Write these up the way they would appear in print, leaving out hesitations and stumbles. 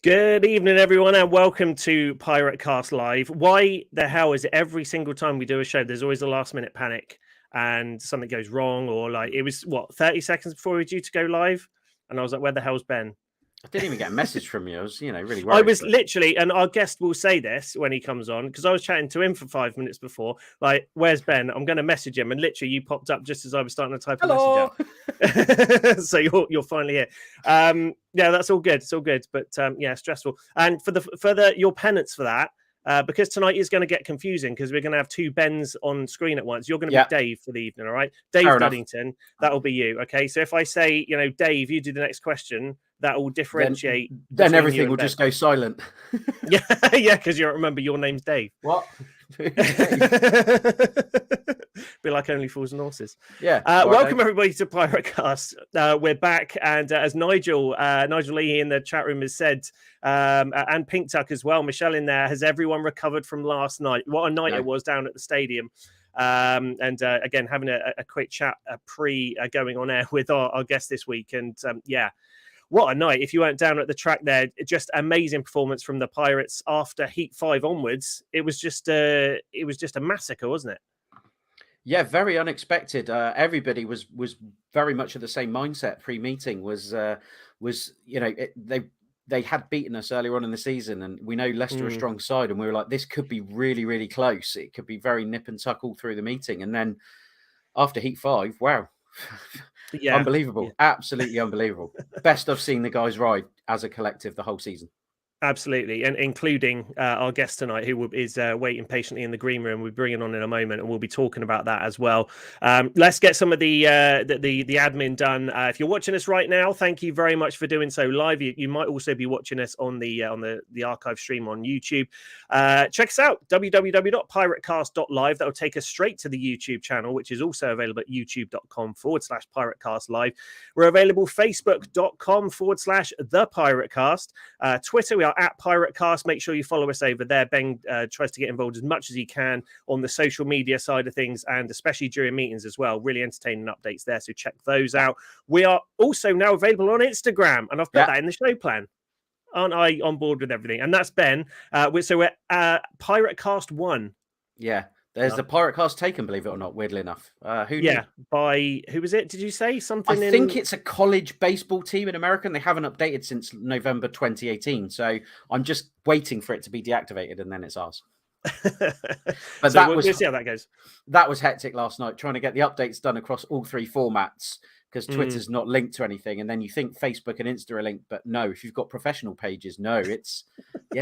Good evening, everyone, and welcome to Pirate Cast Live. Why the hell is it every single time we do a show, there's always a last-minute panic and something goes wrong, or like it was, 30 seconds before we were due to go live? And I was like, where the hell's Ben? I didn't even get a message from you. I was, really worried. I was literally, and our guest will say this when he comes on, because I was chatting to him for 5 minutes before, like, where's Ben? I'm going to message him, and literally you popped up just as I was starting to type a message out. So you're finally here. Yeah, that's all good. It's all good, but yeah, stressful. And for your penance for that, because tonight is going to get confusing because we're going to have two Bens on screen at once. You're going to be Dave for the evening, all right? Dave Duddington, that'll be you, okay? So if I say, Dave, you do the next question, that will differentiate. Then everything will just go silent. Yeah, because you don't remember your name's Dave. What? Be like Only Fools and Horses. Yeah. Welcome everybody to Pirate Cast. We're back, and as Nigel Lee in the chat room has said, and Pink Tuck as well, Michelle in there, has everyone recovered from last night? What a night it was down at the stadium. And again, having a quick chat pre going on air with our guest this week, and yeah. What a night. If you weren't down at the track there, just amazing performance from the Pirates after Heat 5 onwards. It was just a massacre, wasn't it? Yeah, very unexpected. Everybody was very much of the same mindset pre-meeting. They had beaten us earlier on in the season, and we know Leicester are a strong side, and we were like, this could be really, really close. It could be very nip and tuck all through the meeting. And then after Heat 5, wow. Yeah, unbelievable. Absolutely unbelievable. Best I've seen the guys ride as a collective the whole season. Absolutely, and including our guest tonight, who is waiting patiently in the green room. We're bringing on in a moment, and we'll be talking about that as well. Let's get some of the admin done. If you're watching us right now, thank you very much for doing so live. You might also be watching us on the archive stream on YouTube. Check us out, www.piratecast.live. That will take us straight to the YouTube channel, which is also available at youtube.com/piratecastlive. We're available facebook.com/thepiratecast. Twitter, we are at Piratecast. Make sure you follow us over there. Ben tries to get involved as much as he can on the social media side of things, and especially during meetings as well. Really entertaining updates there, so check those out. We are also now available on Instagram, and I've put that in the show plan. Aren't I on board with everything? And that's Ben. So we're Piratecast 1. Yeah. There's the Pirate Cast taken, believe it or not, weirdly enough. Who knew? By who was it? Did you say something? I think it's a college baseball team in America, and they haven't updated since November 2018. So I'm just waiting for it to be deactivated, and then it's ours. But so we'll see how that goes. That was hectic last night, trying to get the updates done across all three formats, because Twitter's not linked to anything, and then you think Facebook and Insta are linked, but no, if you've got professional pages, no, it's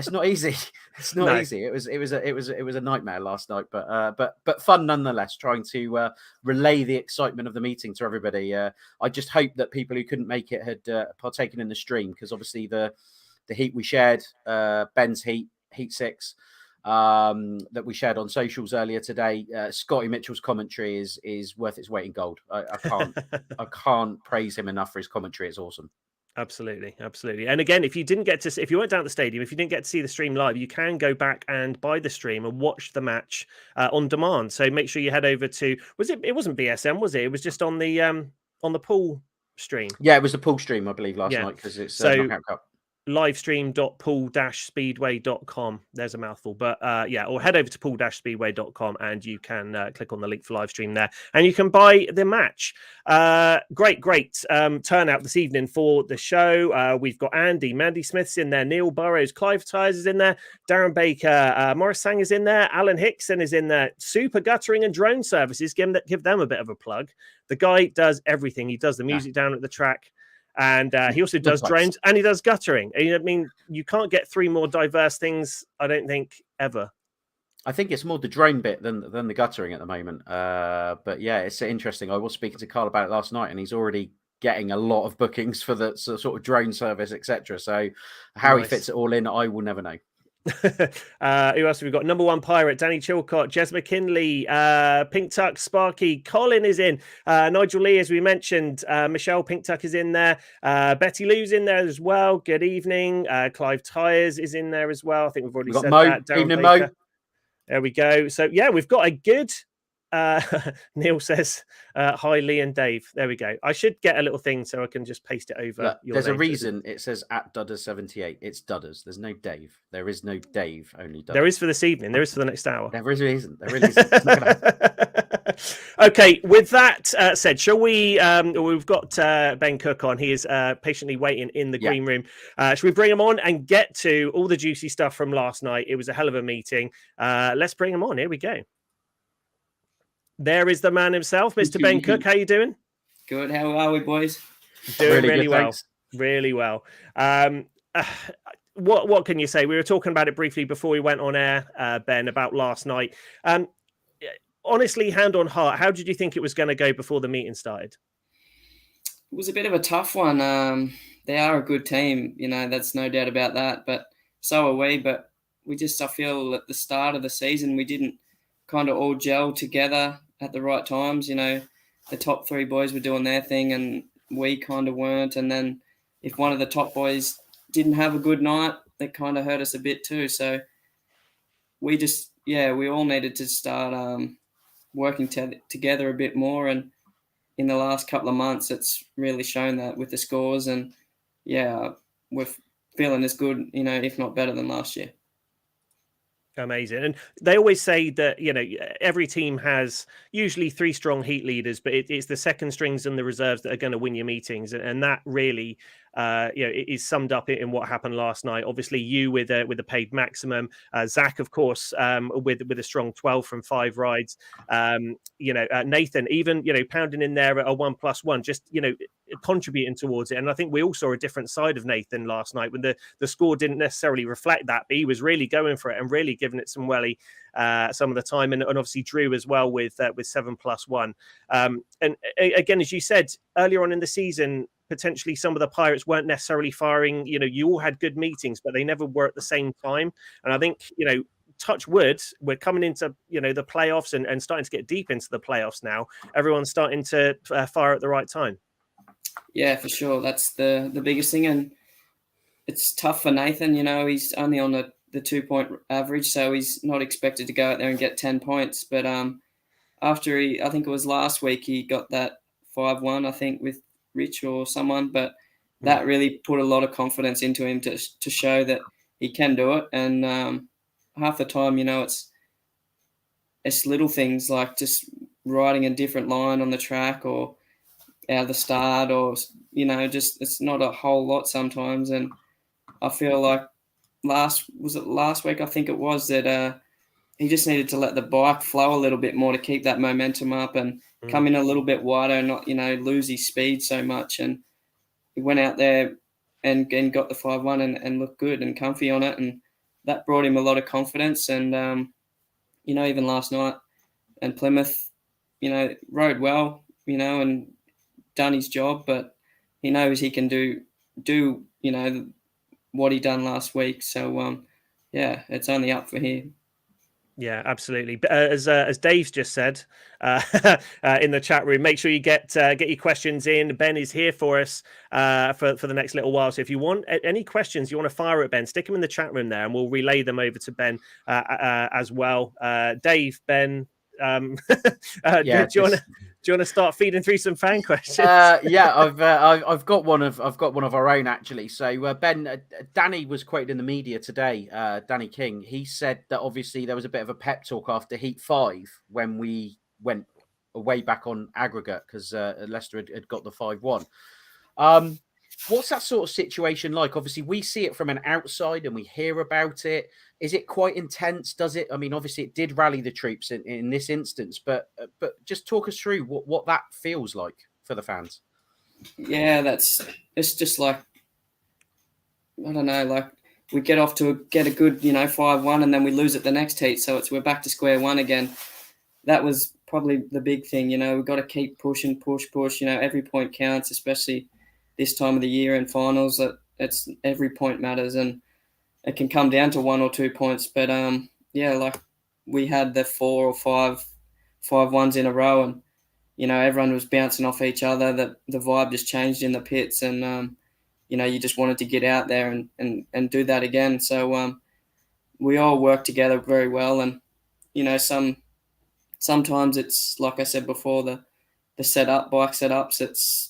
not easy. It's not easy. It was a nightmare last night, but fun nonetheless. Trying to relay the excitement of the meeting to everybody. I just hope that people who couldn't make it had partaken in the stream, because obviously the heat we shared, Ben's Heat 6. That we shared on socials earlier today. Scotty Mitchell's commentary is worth its weight in gold. I can't praise him enough for his commentary. It's awesome. Absolutely. And again, if you weren't down at the stadium, if you didn't get to see the stream live, you can go back and buy the stream and watch the match on demand. So make sure you head over to it wasn't BSM, was it? It was just on the pool stream. Yeah, it was the pool stream, I believe, last night, because it's Knockout Cup. livestream.pool-speedway.com. There's a mouthful, but or head over to pool-speedway.com and you can click on the link for live stream there, and you can buy the match. Great turnout this evening for the show. We've got Mandy Smith's in there, Neil Burrows, Clive Tyres is in there, Darren Baker, Morris Sang is in there, Alan Hickson is in there, Super Guttering and Drone Services. Give them a bit of a plug. The guy does everything. He does the music down at the track. And he also does drones, and he does guttering. I mean, you can't get three more diverse things, I don't think, ever. I think it's more the drone bit than the guttering at the moment. But yeah, it's interesting. I was speaking to Carl about it last night, and he's already getting a lot of bookings for the sort of drone service, etc. So how he fits it all in, I will never know. Who else have we got? Number One Pirate, Danny Chilcott, Jez McKinley, Pink Tuck, Sparky, Colin is in, Nigel Lee, as we mentioned, Michelle Pink Tuck is in there, Betty Lou's in there as well. Good evening. Clive Tyres is in there as well. I think we've already said Mo. that. Evening, Mo. There we go. So yeah, we've got a good Neil says, hi, Lee and Dave. There we go. I should get a little thing so I can just paste it over. Look, your there's a name. reason it says at Dudders78. It's Dudders. There's no Dave. There is no Dave, only Dudders. There is for this evening. There is for the next hour. There really isn't. There really isn't. It's not gonna happen. Okay, with that said, shall we? We've got Ben Cook on. He is patiently waiting in the green room. Shall we bring him on and get to all the juicy stuff from last night? It was a hell of a meeting. Let's bring him on. Here we go. There is the man himself, Mr. Ben Cook. How you doing? Good. How are we, boys? Doing really good, well. thanks. Really well. What can you say? We were talking about it briefly before we went on air, Ben, about last night. Honestly, hand on heart, how did you think it was going to go before the meeting started? It was a bit of a tough one. They are a good team, that's no doubt about that. But so are we. But I feel at the start of the season, we didn't kind of all gel together at the right times. The top three boys were doing their thing and we kind of weren't. And then if one of the top boys didn't have a good night, that kind of hurt us a bit too. So we all needed to start working together a bit more. And in the last couple of months, it's really shown that with the scores. And we're feeling as good, if not better than last year. Amazing. And they always say that, every team has usually three strong heat leaders, but it's the second strings and the reserves that are going to win your meetings. And that really, it is summed up in what happened last night. Obviously, you with a paid maximum, Zach, of course, with a strong 12 from 5 rides. Nathan, even pounding in there at a 1+1, just contributing towards it. And I think we all saw a different side of Nathan last night when the score didn't necessarily reflect that, but he was really going for it and really giving it some welly some of the time, and obviously Drew as well with 7+1. And again, as you said earlier on in the season, potentially some of the Pirates weren't necessarily firing. You all had good meetings, but they never were at the same time. And I think touch wood, we're coming into the playoffs and starting to get deep into the playoffs now. Everyone's starting to fire at the right time. Yeah, for sure. That's the biggest thing, and it's tough for Nathan. He's only on the 2-point average, so he's not expected to go out there and get 10 points. But after I think it was last week, he got that 5-1, I think, with Rich or someone, but that really put a lot of confidence into him to show that he can do it. And half the time, it's little things like just riding a different line on the track or out of the start, or just it's not a whole lot sometimes. And I feel like last week, I think it was, that he just needed to let the bike flow a little bit more to keep that momentum up and come in a little bit wider and not lose his speed so much. And he went out there and got the 5-1 and looked good and comfy on it, and that brought him a lot of confidence. And even last night and Plymouth, rode well, and done his job, but he knows he can do what he done last week. So it's only up for him. Yeah, absolutely. As Dave's just said in the chat room, make sure you get your questions in. Ben is here for us for the next little while. So if you want any questions you want to fire at Ben, stick them in the chat room there, and we'll relay them over to Ben as well. Dave, Ben, do you want to start feeding through some fan questions? I've got one of our own actually. So Ben, Danny was quoted in the media today. Danny King, he said that obviously there was a bit of a pep talk after Heat 5 when we went way back on aggregate because Leicester had got the 5-1. What's that sort of situation like? Obviously, we see it from an outside and we hear about it. Is it quite intense? Does it? I mean, obviously, it did rally the troops in this instance, but just talk us through what that feels like for the fans. Yeah, it's just like, I don't know, like we get a good 5-1 and then we lose it the next heat, so we're back to square one again. That was probably the big thing. We've got to keep pushing, push. Every point counts, especially this time of the year in finals. That it's every point matters, and it can come down to 1 or 2 points. But like we had the 4 or 5-1s in a row, and everyone was bouncing off each other. That the vibe just changed in the pits, and you just wanted to get out there and do that again. So we all worked together very well, and sometimes it's like I said before, the bike setups.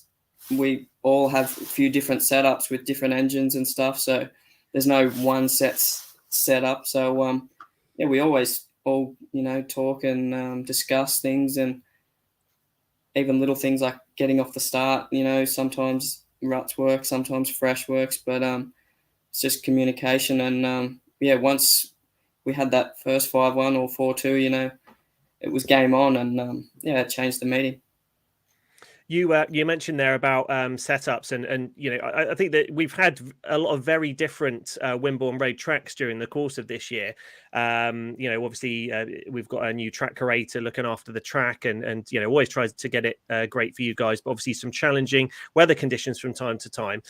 We all have a few different setups with different engines and stuff, so there's no one set up. So yeah, we always all talk and discuss things, and even little things like getting off the start. Sometimes ruts work, sometimes fresh works, but it's just communication. And yeah, once we had that first 5-1 or 4-2, it was game on, and yeah, it changed the meeting. You mentioned there about setups, and I think that we've had a lot of very different Wimborne Road tracks during the course of this year. Obviously we've got a new track curator looking after the track, and always tries to get it great for you guys. But obviously some challenging weather conditions from time to time.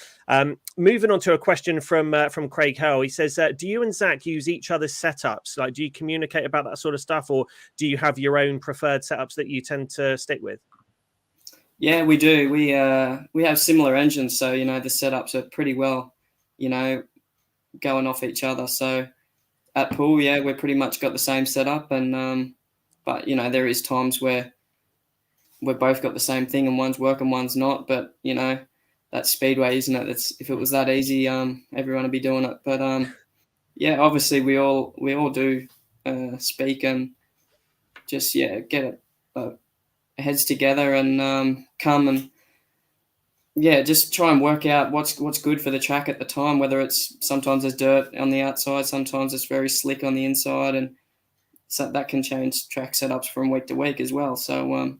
Moving on to a question from Craig Howell. He says, do you and Zach use each other's setups? Like, do you communicate about that sort of stuff, or do you have your own preferred setups that you tend to stick with? Yeah, we do. We have similar engines, so the setups are pretty well, going off each other. So at pool, yeah, we're pretty much got the same setup, and but there is times where we've both got the same thing and one's working, one's not. But that's speedway, isn't it? If it was that easy, everyone would be doing it. But yeah, obviously we all do speak and just get heads together and come and just try and work out what's good for the track at the time, whether it's sometimes there's dirt on the outside, sometimes it's very slick on the inside, and so that can change track setups from week to week as well. So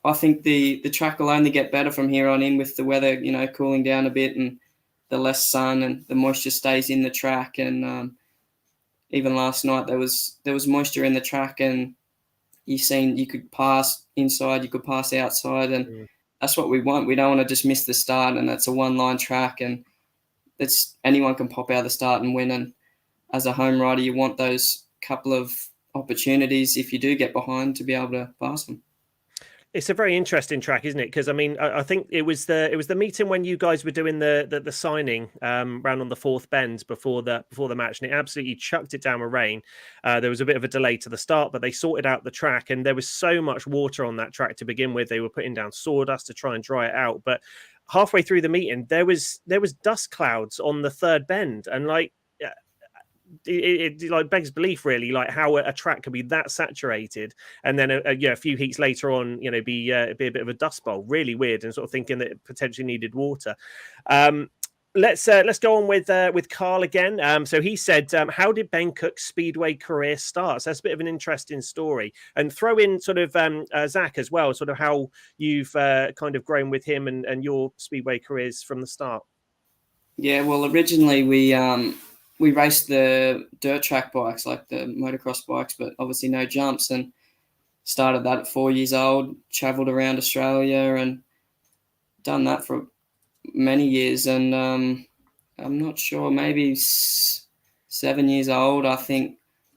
I think the track will only get better from here on in with the weather cooling down a bit, and the less sun and the moisture stays in the track. And even last night there was moisture in the track, and you could pass inside, you could pass outside, and that's what we want. We don't want to just miss the start, and that's a one-line track, and anyone can pop out of the start and win. And as a home rider, you want those couple of opportunities, if you do get behind, to be able to pass them. It's a very interesting track, isn't it? Because I mean, I think it was the meeting when you guys were doing the signing round on the fourth bend before the match, and it absolutely chucked it down with rain. There was a bit of a delay to the start, but they sorted out the track, and there was so much water on that track to begin with. They were putting down sawdust to try and dry it out, but halfway through the meeting, there was dust clouds on the third bend, and like. It like begs belief, really, like how a track could be that saturated, and then a few heats later on, be a bit of a dust bowl. Really weird, and sort of thinking that it potentially needed water. Let's go on with Carl again. So he said, how did Ben Cook's speedway career start? So that's a bit of an interesting story, and throw in sort of Zach as well, sort of how you've kind of grown with him and your speedway careers from the start. Yeah, well, originally we raced the dirt track bikes, like the motocross bikes, but obviously no jumps, and started that at 4 years old, travelled around Australia and done that for many years. And I'm not sure, maybe 7 years old, I think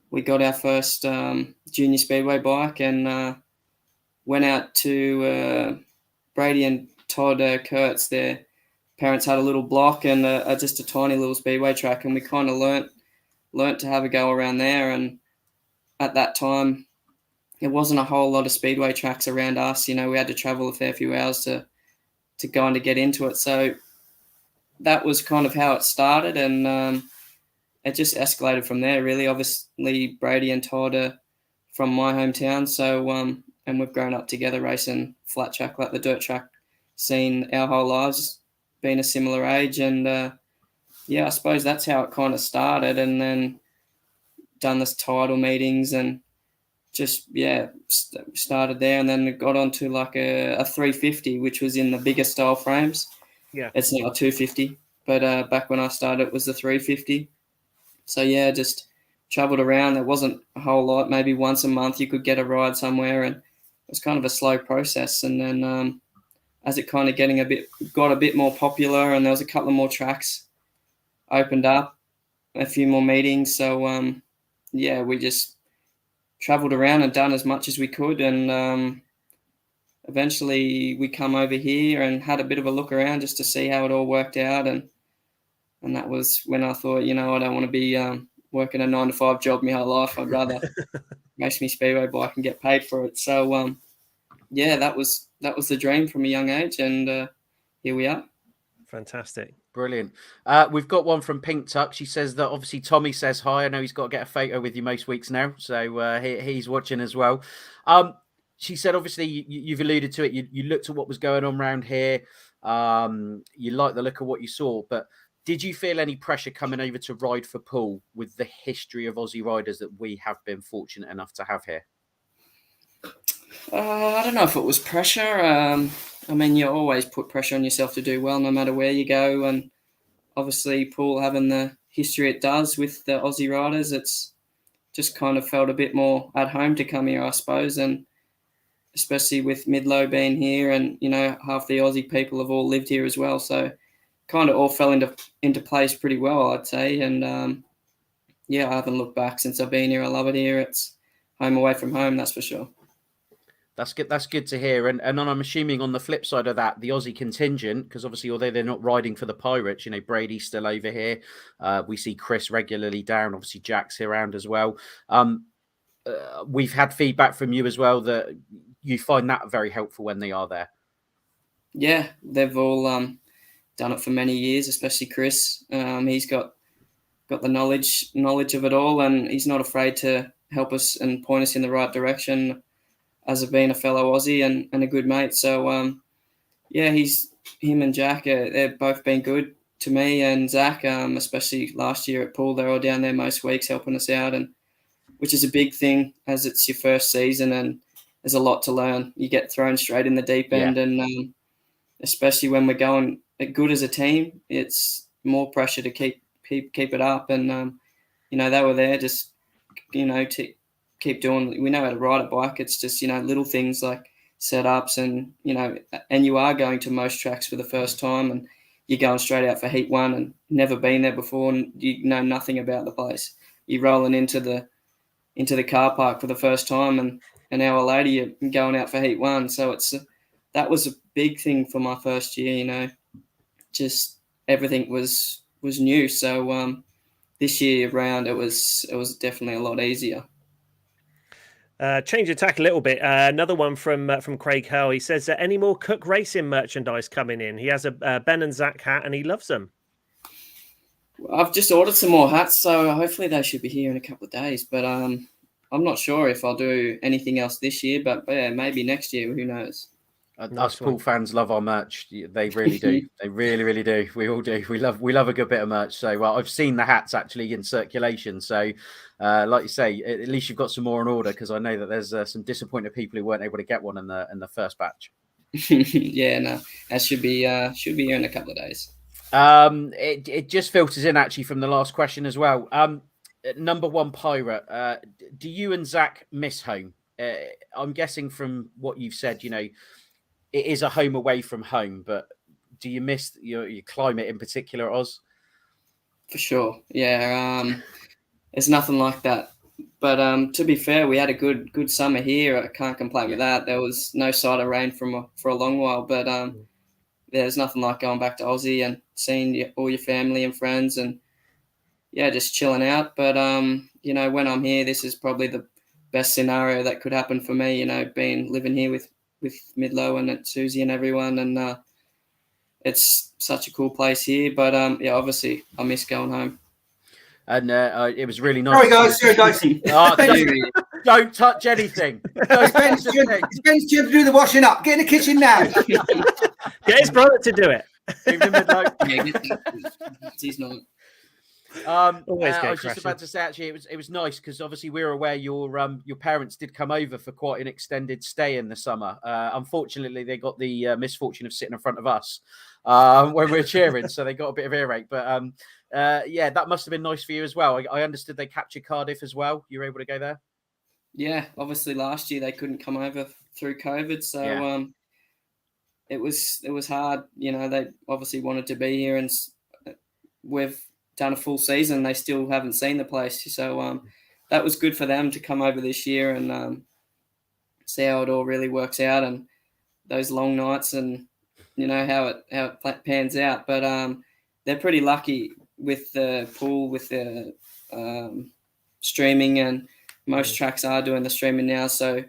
we got our first junior speedway bike, and went out to Brady and Todd Kurtz. Their parents had a little block and just a tiny little speedway track, and we kind of learnt to have a go around there. And at that time, there wasn't a whole lot of speedway tracks around us. We had to travel a fair few hours to go and to get into it. So that was kind of how it started, and it just escalated from there, really. Obviously, Brady and Todd are from my hometown, so and we've grown up together racing flat track, like the dirt track scene, our whole lives, being a similar age. And I suppose that's how it kind of started, and then done this title meetings and just started there, and then it got onto like a 350, which was in the bigger style frames. Yeah, it's now a 250, but back when I started it was the 350. So just traveled around. There wasn't a whole lot, maybe once a month you could get a ride somewhere, and it was kind of a slow process. And then as it kind of got a bit more popular, and there was a couple of more tracks opened up, a few more meetings. So we just traveled around and done as much as we could, and eventually we come over here and had a bit of a look around just to see how it all worked out. And that was when I thought, I don't want to be working a 9-to-5 job my whole life. I'd rather race me speedway bike and get paid for it. So yeah, that was the dream from a young age, and here we are. Fantastic. Brilliant. We've got one from Pink Tuck. She says that obviously Tommy says hi. I know he's got to get a photo with you most weeks now, so he's watching as well. She said obviously you've alluded to it. You looked at what was going on around here. You like the look of what you saw, but did you feel any pressure coming over to ride for Paul with the history of Aussie riders that we have been fortunate enough to have here? I don't know if it was pressure. I mean, you always put pressure on yourself to do well, no matter where you go. And obviously, Paul having the history it does with the Aussie riders, it's just kind of felt a bit more at home to come here, I suppose. And especially with Midlow being here, and half the Aussie people have all lived here as well, so kind of all fell into place pretty well, I'd say. And yeah, I haven't looked back since I've been here. I love it here. It's home away from home, that's for sure. That's good. That's good to hear. And I'm assuming on the flip side of that, the Aussie contingent, because obviously although they're not riding for the Pirates, Brady's still over here. We see Chris regularly down. Obviously Jack's here around as well. We've had feedback from you as well that you find that very helpful when they are there. Yeah, they've all done it for many years, especially Chris. He's got the knowledge of it all, and he's not afraid to help us and point us in the right direction as being a fellow Aussie and a good mate. So, yeah, him and Jack, they've both been good to me and Zach, especially last year at Poole. They're all down there most weeks helping us out, and which is a big thing as it's your first season and there's a lot to learn. You get thrown straight in the deep end, and especially when we're going good as a team, it's more pressure to keep it up. And they were there just to keep doing. We know how to ride a bike. It's just little things like setups, and and you are going to most tracks for the first time, and you're going straight out for heat one and never been there before, and you know nothing about the place. You're rolling into the car park for the first time, and an hour later you're going out for heat one. So that was a big thing for my first year. Just everything was new. So this year round it was definitely a lot easier. Change of tack a little bit. Another one from Craig Hell. He says, any more Cook Racing merchandise coming in? He has a Ben and Zach hat and he loves them. I've just ordered some more hats, so hopefully they should be here in a couple of days. But I'm not sure if I'll do anything else this year, but yeah, maybe next year. Who knows? Us Poole fans love our merch. They really do. They really, really do. We all do. We love a good bit of merch. So I've seen the hats actually in circulation. So like you say, at least you've got some more on order, because I know that there's some disappointed people who weren't able to get one in the first batch. Yeah, no, that should be here in a couple of days. It just filters in actually from the last question as well. Number one Pirate, do you and Zach miss home? I'm guessing from what you've said, it is a home away from home, but do you miss your climate in particular, Oz? For sure, yeah. It's nothing like that. But to be fair, we had a good summer here. I can't complain with that. There was no sight of rain for a long while, but there's nothing like going back to Aussie and seeing all your family and friends, and yeah, just chilling out. But when I'm here, this is probably the best scenario that could happen for me. Living here with Midlow and Susie and everyone, and it's such a cool place here. But yeah, obviously I miss going home. And it was really nice. Sorry guys. Don't touch anything. It's Ben's turn to do the washing up. Get in the kitchen now. Get his brother to do it. He's not. I was just about to say, actually, it was nice because obviously we were aware your parents did come over for quite an extended stay in the summer. Unfortunately, they got the misfortune of sitting in front of us when we were cheering, so they got a bit of earache. But yeah, that must have been nice for you as well. I understood they captured Cardiff as well. You were able to go there? Yeah, obviously last year they couldn't come over through COVID, so yeah. It was hard. They obviously wanted to be here, and we've done a full season. They still haven't seen the place, so that was good for them to come over this year and see how it all really works out, and those long nights, and how it pans out. But they're pretty lucky with the Pool, with the streaming, and most tracks are doing the streaming now. So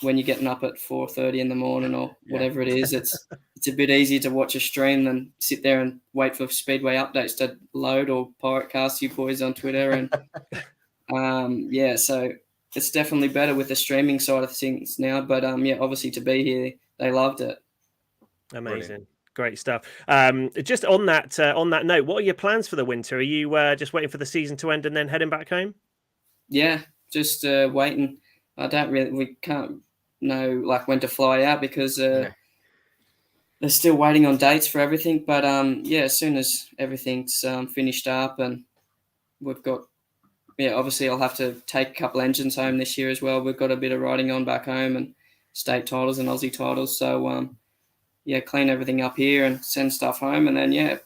when you're getting up at 4:30 in the morning or whatever it is, it's a bit easier to watch a stream than sit there and wait for Speedway updates to load or Piratecast you boys on Twitter. And so it's definitely better with the streaming side of things now. But obviously to be here, they loved it. Amazing. Brilliant. Great stuff. Just on that note, what are your plans for the winter? Are you just waiting for the season to end and then heading back home? Yeah, just waiting. We can't know like when to fly out because they're still waiting on dates for everything. But as soon as everything's finished up and we've got, obviously I'll have to take a couple engines home this year as well. We've got a bit of riding on back home and state titles and Aussie titles. So clean everything up here and send stuff home, and then as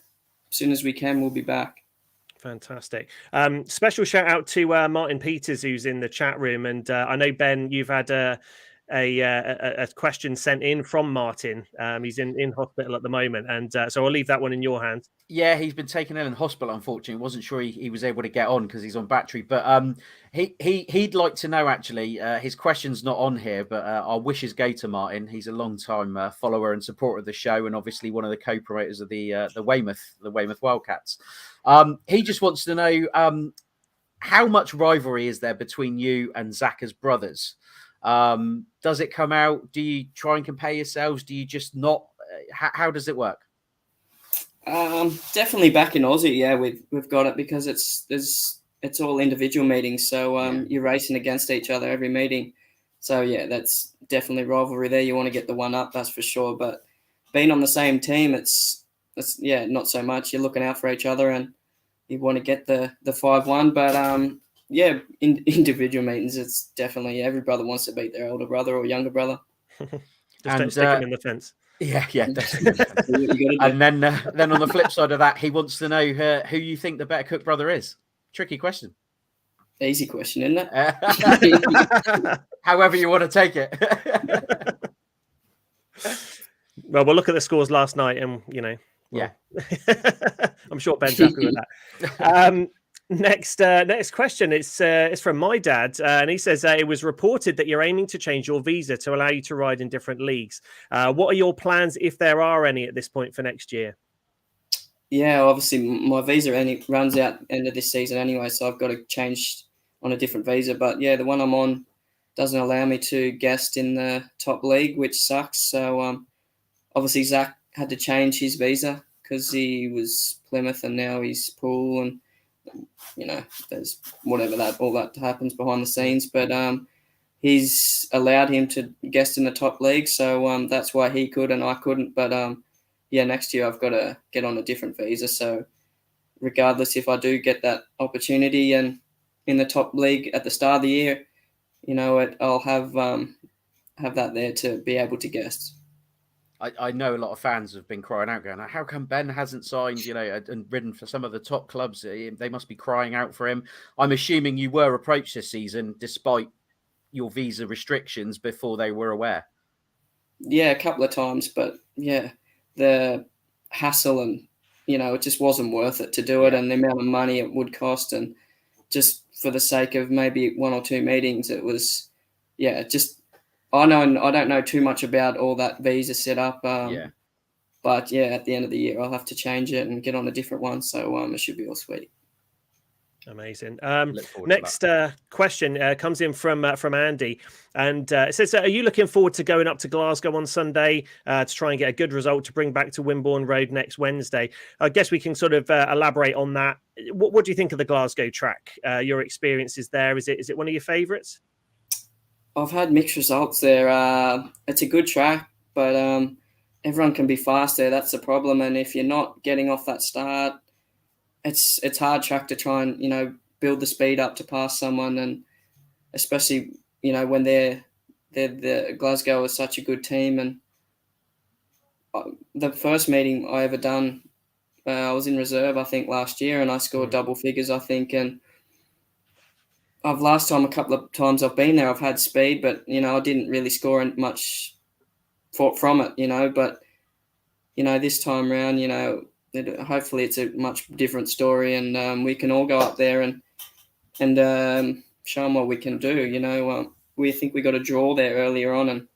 soon as we can, we'll be back. Fantastic. Special shout out to Martin Peters, who's in the chat room, and I know, Ben, you've had a question sent in from Martin. He's in hospital at the moment, and so I'll leave that one in your hands. Yeah, he's been taken ill in hospital, unfortunately. Wasn't sure he was able to get on because he's on battery. But he'd like to know, actually, his question's not on here, but our wishes go to Martin. He's a long-time follower and supporter of the show, and obviously one of the co-promoters of the Weymouth Wildcats. He just wants to know how much rivalry is there between you and Zach as brothers? Does it come out? Do you try and compare yourselves? Do you just not? How does it work? Definitely back in Aussie, we've got it because it's all individual meetings, so you're racing against each other every meeting. So that's definitely rivalry there. You want to get the one up, that's for sure. But being on the same team, it's not so much. You're looking out for each other and you want to get the 5-1. But in individual meetings, it's definitely every brother wants to beat their older brother or younger brother. Just don't stick him in the fence. Yeah, definitely. And then on the flip side of that, he wants to know who you think the better Cook brother is. Tricky question. Easy question, isn't it? However you want to take it. Well, we'll look at the scores last night, and I'm sure Ben's happy with that. Next question. It's from my dad, and he says it was reported that you're aiming to change your visa to allow you to ride in different leagues. What are your plans, if there are any, at this point for next year? Yeah, obviously my visa runs out end of this season anyway, so I've got to change on a different visa. But the one I'm on doesn't allow me to guest in the top league, which sucks. So obviously Zach had to change his visa because he was Plymouth and now he's Poole, and there's all that happens behind the scenes. But he's allowed him to guest in the top league, so that's why he could and I couldn't. But next year I've got to get on a different visa. So regardless, if I do get that opportunity and in the top league at the start of the year, I'll have that there to be able to guest. I know a lot of fans have been crying out, going, how come Ben hasn't signed, and ridden for some of the top clubs? They must be crying out for him. I'm assuming you were approached this season despite your visa restrictions before they were aware. Yeah, a couple of times, but the hassle and, it just wasn't worth it to do it, and the amount of money it would cost, and just for the sake of maybe one or two meetings, it was, I don't know too much about all that visa setup. But at the end of the year, I'll have to change it and get on a different one. So it should be all sweet. Amazing. Next question comes in from Andy, and it says, "Are you looking forward to going up to Glasgow on Sunday to try and get a good result to bring back to Wimborne Road next Wednesday?" I guess we can sort of elaborate on that. What do you think of the Glasgow track? Your experiences there? Is it one of your favourites? I've had mixed results there. It's a good track, but everyone can be fast there. That's the problem. And if you're not getting off that start, it's hard track to try and build the speed up to pass someone, and especially when the Glasgow is such a good team. And the first meeting I ever done, I was in reserve I think last year, and I scored double figures I think, and a couple of times I've been there, I've had speed, but I didn't really score much from it, but this time around, hopefully it's a much different story, and we can all go up there and show them what we can do. You know, we think we got a draw there earlier on, and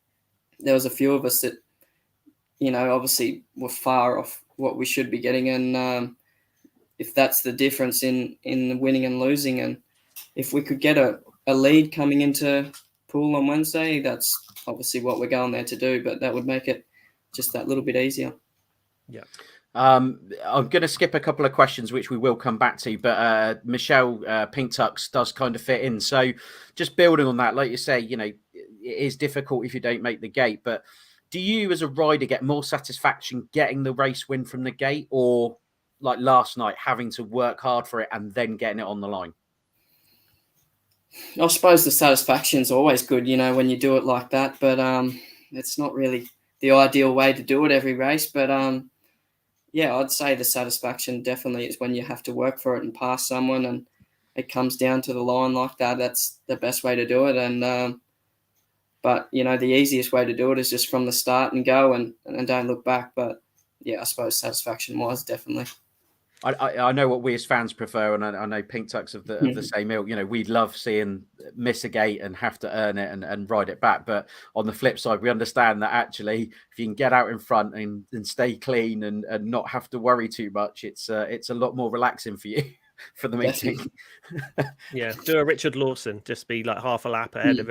there was a few of us that, you know, obviously were far off what we should be getting, and if that's the difference in winning and losing, and if we could get a lead coming into pool on Wednesday, that's obviously what we're going there to do, but that would make it just that little bit easier. Yeah. I'm going to skip a couple of questions, which we will come back to, but Michelle Pink Tux does kind of fit in. So just building on that, like you say, you know, it is difficult if you don't make the gate, but do you as a rider get more satisfaction getting the race win from the gate, or like last night, having to work hard for it and then getting it on the line? I suppose the satisfaction's always good, you know, when you do it like that, but it's not really the ideal way to do it every race, but yeah, I'd say the satisfaction definitely is when you have to work for it and pass someone and it comes down to the line like that. That's the best way to do it. And but, you know, the easiest way to do it is just from the start and go and don't look back. But, yeah, I suppose satisfaction-wise, definitely. I know what we as fans prefer, and I know Pink Tux of the same ilk. You know, we'd love seeing miss a gate and have to earn it and ride it back. But on the flip side, we understand that actually, if you can get out in front and stay clean and not have to worry too much, it's a lot more relaxing for you for the meeting. Yeah, do a Richard Lawson, just be like half a lap ahead of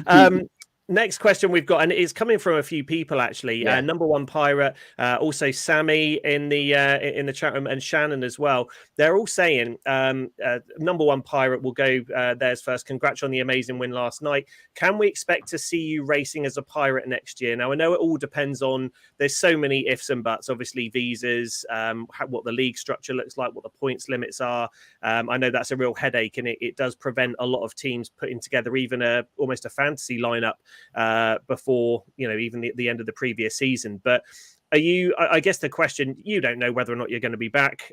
everyone. Next question we've got, and it's coming from a few people actually. Yeah. Number One Pirate, also Sammy in the chat room, and Shannon as well. They're all saying Number One Pirate will go theirs first. Congrats on the amazing win last night. Can we expect to see you racing as a pirate next year? Now I know it all depends on. There's so many ifs and buts. Obviously visas, what the league structure looks like, what the points limits are. I know that's a real headache, and it does prevent a lot of teams putting together even almost a fantasy lineup before, you know, even the end of the previous season. But are you, I guess the question, you don't know whether or not you're going to be back.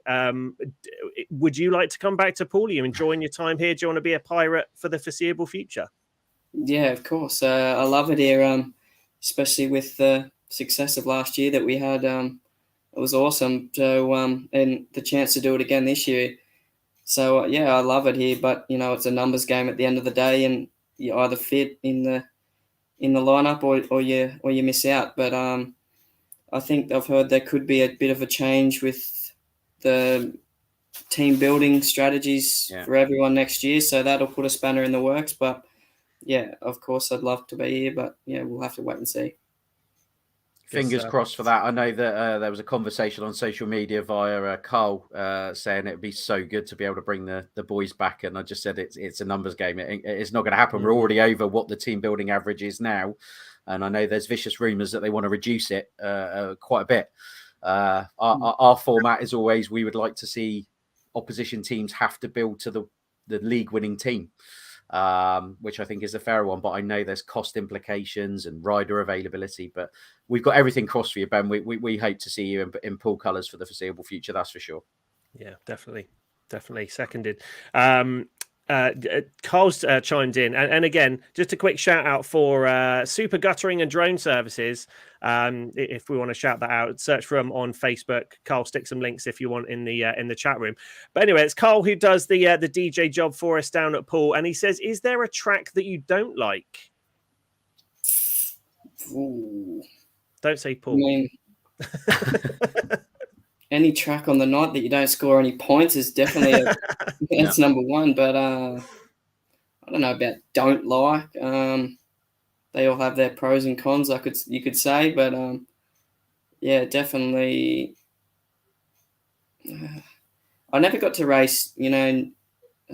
Would you like to come back to pool? Are you enjoying your time here? Do you want to be a pirate for the foreseeable future? Yeah, of course. I love it here, especially with the success of last year that we had. It was awesome. So, and the chance to do it again this year. So, yeah, I love it here. But, you know, it's a numbers game at the end of the day, and you either fit in the lineup or you miss out. But I think I've heard there could be a bit of a change with the team building strategies for everyone next year. So that'll put a spanner in the works. But yeah, of course, I'd love to be here. But yeah, we'll have to wait and see. Fingers crossed for that. I know that there was a conversation on social media via Carl saying it would be so good to be able to bring the boys back. And I just said it's a numbers game. It's not going to happen. We're already over what the team building average is now. And I know there's vicious rumours that they want to reduce it quite a bit. Our format is always, we would like to see opposition teams have to build to the league winning team. Which I think is a fair one, but I know there's cost implications and rider availability, but we've got everything crossed for you, Ben. We hope to see you in pool colours for the foreseeable future, that's for sure. Yeah, definitely seconded. Carl's chimed in, and again, just a quick shout out for Super Guttering and Drone Services. If we want to shout that out, search for them on Facebook. Carl, stick some links if you want in the chat room. But anyway, it's Carl who does the DJ job for us down at pool, and he says, "Is there a track that you don't like?" Ooh. Don't say pool. I mean, any track on the night that you don't score any points is definitely that's number one. But I don't know about don't like. They all have their pros and cons, you could say, but yeah, definitely. I never got to race. You know,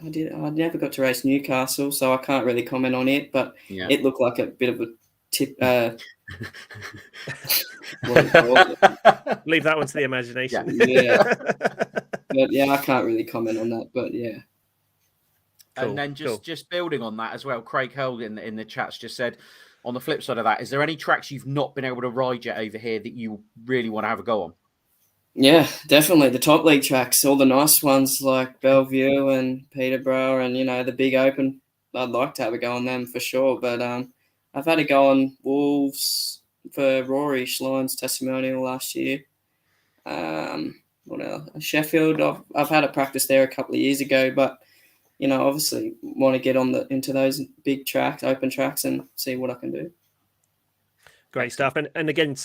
I never got to race Newcastle, so I can't really comment on it. But it looked like a bit of a tip. Leave that one to the imagination. Yeah. But yeah, I can't really comment on that. But yeah. Cool, and then just building on that as well, Craig Held in the chats just said, on the flip side of that, is there any tracks you've not been able to ride yet over here that you really want to have a go on? Yeah, definitely the top league tracks, all the nice ones like Bellevue and Peterborough, and you know the big open. I'd like to have a go on them for sure. But I've had a go on Wolves for Rory Schline's testimonial last year. What else? Sheffield. I've had a practice there a couple of years ago, but obviously want to get into those big tracks, open tracks, and see what I can do. Great stuff. And again,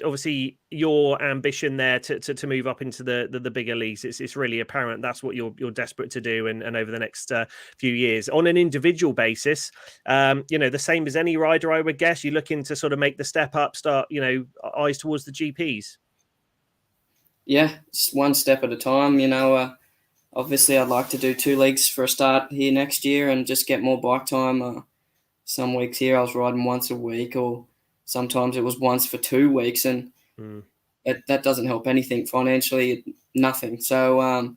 obviously your ambition there to move up into the bigger leagues, it's really apparent that's what you're desperate to do, and over the next few years on an individual basis. The same as any rider, I would guess. You're looking to sort of make the step up, start, eyes towards the GPs. Yeah, it's one step at a time. Obviously I'd like to do 2 leagues for a start here next year and just get more bike time. Some weeks here I was riding once a week, or sometimes it was once for 2 weeks, and that doesn't help anything financially, nothing. So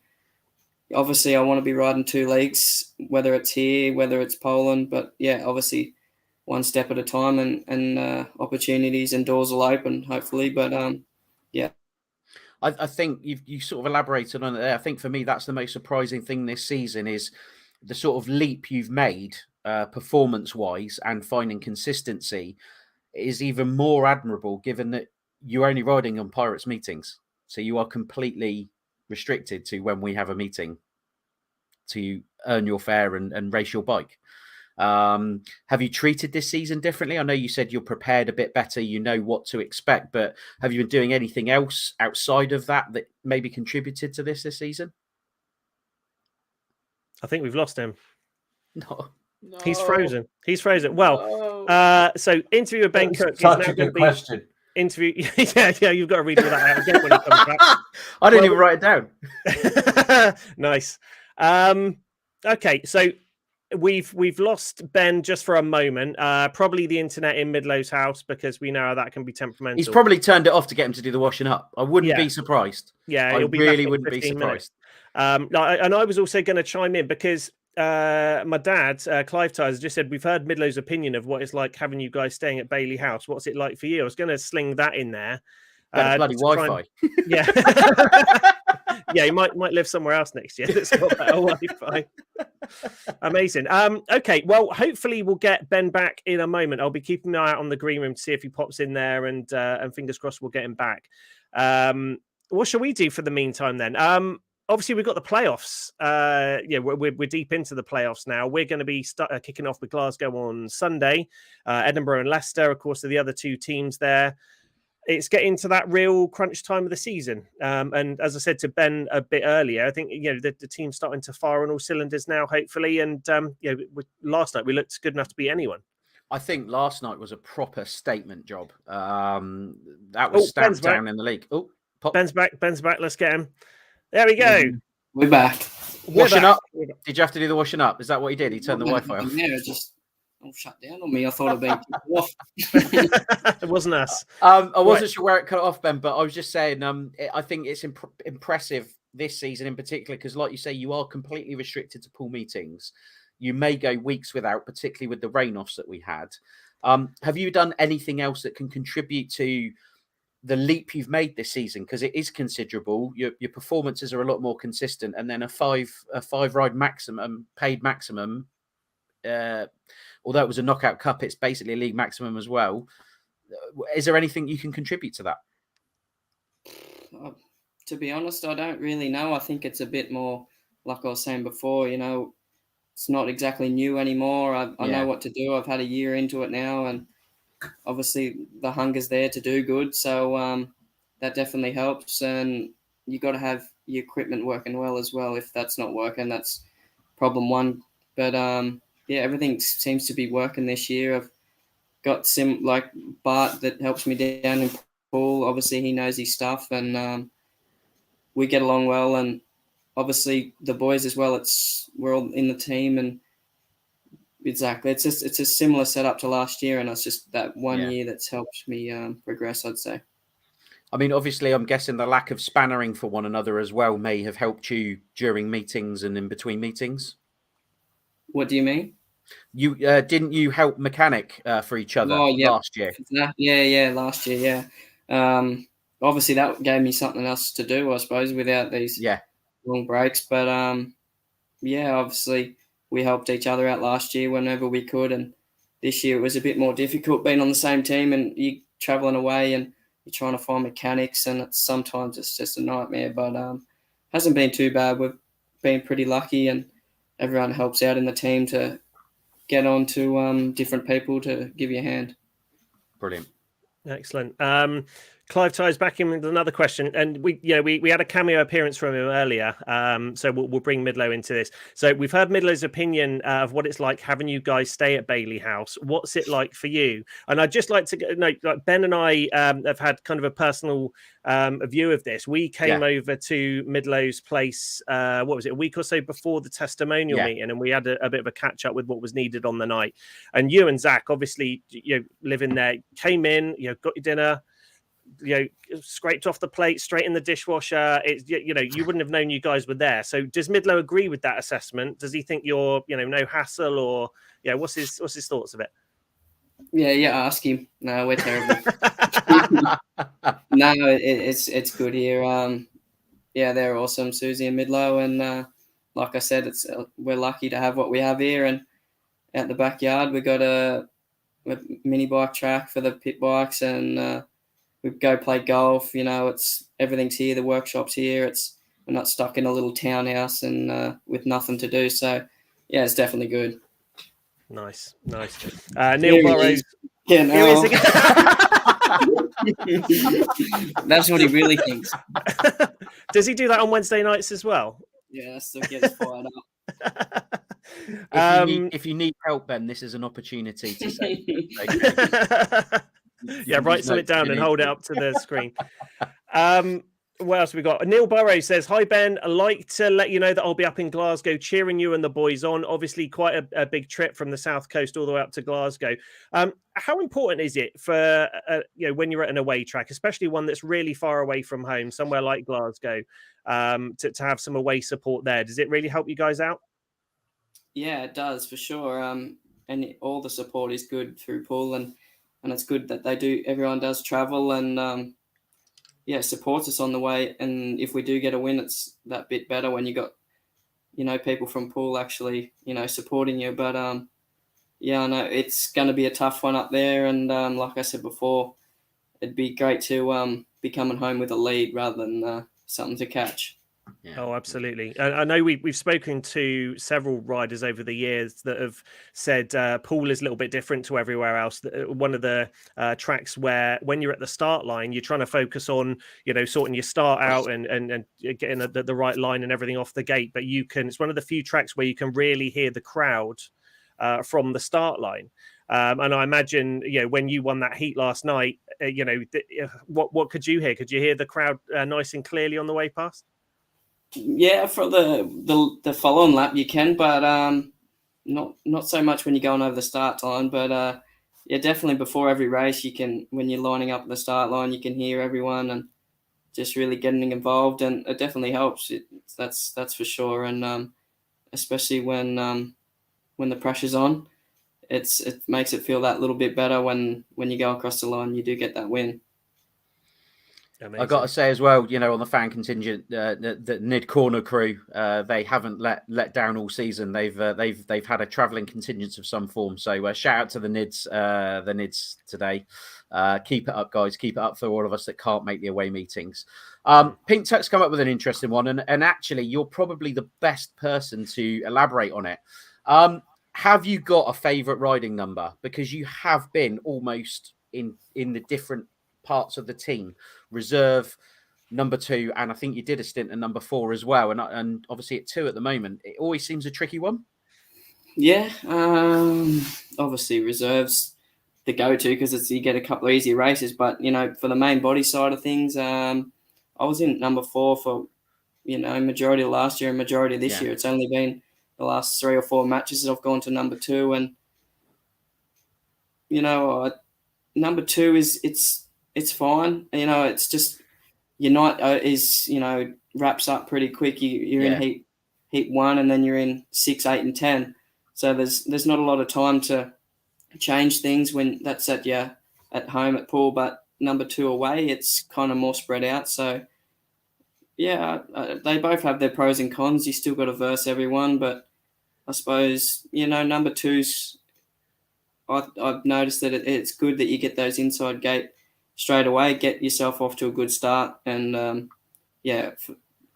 obviously I want to be riding 2 leagues, whether it's here, whether it's Poland. But yeah, obviously one step at a time, and opportunities and doors will open, hopefully. But yeah. I think you sort of elaborated on it there. I think for me, that's the most surprising thing this season is the sort of leap you've made performance-wise, and finding consistency is even more admirable given that you're only riding on Pirates meetings. So you are completely restricted to when we have a meeting to earn your fare and race your bike. Have you treated this season differently? I know you said you're prepared a bit better, you know what to expect, but have you been doing anything else outside of that maybe contributed to this season? I think we've lost him. No. He's frozen. Well, so interview with Ben Cook. Such a good question. Interview. yeah, you've got to read all that out again when he comes back. I didn't even write it down. Nice. Okay, so we've lost Ben just for a moment. Probably the internet in Midlow's house, because we know how that can be temperamental. He's probably turned it off to get him to do the washing up. I wouldn't be surprised. Yeah, I really wouldn't be surprised. And I was also going to chime in because my dad, Clive Tyers, just said, we've heard Midlow's opinion of what it's like having you guys staying at Bailey House. What's it like for you? I was going to sling that in there. Bloody Wi-Fi. Yeah. Yeah, he might live somewhere else next year that's got better Wi-Fi. Amazing. Okay, well, hopefully we'll get Ben back in a moment. I'll be keeping an eye out on the green room to see if he pops in there, and fingers crossed we'll get him back. What shall we do for the meantime then? Obviously, we've got the playoffs. We're deep into the playoffs now. We're going to be kicking off with Glasgow on Sunday. Edinburgh and Leicester, of course, are the other 2 teams there. It's getting to that real crunch time of the season. And as I said to Ben a bit earlier, I think the team's starting to fire on all cylinders now, hopefully. And last night we looked good enough to beat anyone. I think last night was a proper statement job. That was stamped down in the league. Oh, pop. Ben's back. Let's get him. There we go. We're back. Washing up. Did you have to do the washing up? Is that what he did? He turned the Wi-Fi off. Yeah, just shut down on me. I thought I'd been off. It wasn't us. I wasn't sure where it cut off, Ben, but I was just saying, I think it's impressive this season in particular, because like you say, you are completely restricted to pool meetings. You may go weeks without, particularly with the rain-offs that we had. Have you done anything else that can contribute to the leap you've made this season? Because it is considerable. Your performances are a lot more consistent, and then a five ride maximum, paid maximum. Although it was a knockout cup, it's basically a league maximum as well. Is there anything you can contribute to that? To be honest, I don't really know. I think it's a bit more, like I was saying before, it's not exactly new anymore. I know what to do. I've had a year into it now, and obviously the hunger's there to do good. So that definitely helps. And you got to have your equipment working well as well. If that's not working, that's problem one. But everything seems to be working this year. I've got like Bart that helps me down in pool. Obviously, he knows his stuff, and we get along well. And obviously, the boys as well. We're all in the team, and exactly, it's a similar setup to last year, and it's just that one year that's helped me progress, I'd say. I mean, obviously, I'm guessing the lack of spannering for one another as well may have helped you during meetings and in between meetings. What do you mean? You didn't you help mechanic for each other last year? Yeah, last year, yeah. Obviously, that gave me something else to do, I suppose, without these long breaks. But obviously, we helped each other out last year whenever we could, and this year it was a bit more difficult being on the same team, and you traveling away and you're trying to find mechanics, and sometimes it's just a nightmare. But hasn't been too bad. We've been pretty lucky, and everyone helps out in the team to get on to different people to give you a hand. Brilliant. Excellent. Clive ties back in with another question, and we had a cameo appearance from him earlier, so we'll bring Midlow into this. So we've heard Midlow's opinion of what it's like having you guys stay at Bailey House. What's it like for you? And I'd just like to know, like Ben and I have had kind of a personal view of this. We came over to Midlow's place, what was it, a week or so before the testimonial meeting, and we had a bit of a catch up with what was needed on the night. And you and Zach, obviously, living there, came in, got your dinner, scraped off the plate, straight in the dishwasher. You wouldn't have known you guys were there. So does Midlow agree with that assessment? Does he think you're, no hassle, or what's his thoughts of it? Yeah, ask him. No, we're terrible. No, it's good here. They're awesome, Susie and Midlow, and like I said, we're lucky to have what we have here. And out the backyard, we got a mini bike track for the pit bikes, and we go play golf. It's everything's here. The workshop's here. We're not stuck in a little townhouse and with nothing to do. So yeah, it's definitely good. Nice. Neil Burrows. Yeah, no. That's what he really thinks. Does he do that on Wednesday nights as well? Yeah, so gets fired up. If you need help, Ben, this is an opportunity to say. Write something down and hold it up to the screen. What else have we got? Neil Burrows says, "Hi Ben, I'd like to let you know that I'll be up in Glasgow cheering you and the boys on. Obviously, quite a big trip from the south coast all the way up to Glasgow. How important is it for when you're at an away track, especially one that's really far away from home, somewhere like Glasgow, to have some away support there? Does it really help you guys out?" Yeah, it does for sure. And all the support is good through Pool, and it's good that everyone does travel and supports us on the way. And if we do get a win, it's that bit better when you got people from Pool actually supporting you. But I know it's going to be a tough one up there, and like I said before, it'd be great to be coming home with a lead rather than something to catch. Yeah. Oh, absolutely. I know we've spoken to several riders over the years that have said Pool is a little bit different to everywhere else. One of the tracks where when you're at the start line, you're trying to focus on, sorting your start out and getting the right line and everything off the gate. But it's one of the few tracks where you can really hear the crowd from the start line. And I imagine, when you won that heat last night, what could you hear? Could you hear the crowd nice and clearly on the way past? Yeah, for the follow-on lap you can, but not so much when you're going over the start line. But definitely before every race, when you're lining up at the start line, you can hear everyone and just really getting involved, and it definitely helps. That's for sure, and especially when the pressure's on, it makes it feel that little bit better when you go across the line, you do get that win. Amazing. I got to say as well, on the fan contingent, the Nid Corner crew, they haven't let down all season. They've had a travelling contingent of some form. So shout out to the Nids today. Keep it up, guys. Keep it up for all of us that can't make the away meetings. Pink Tuck's come up with an interesting one, and actually, you're probably the best person to elaborate on it. Have you got a favourite riding number? Because you have been almost in the different parts of the team, reserve, number 2, and I think you did a stint at number 4 as well, and obviously at 2 at the moment. It always seems a tricky one. Yeah, obviously reserves the go-to because you get a couple of easy races, but for the main body side of things, I was in number 4 for majority of last year and majority of this year. It's only been the last 3 or 4 matches that I've gone to number 2, and number 2 it's fine. It's just your night is wraps up pretty quick. You're in heat 1, and then you're in 6, 8, and 10. So there's not a lot of time to change things when that's at home at Pool. But number 2 away, it's kind of more spread out. So they both have their pros and cons. You still got to verse everyone, but I suppose number 2's. I've noticed that it's good that you get those inside gate straight away, get yourself off to a good start. And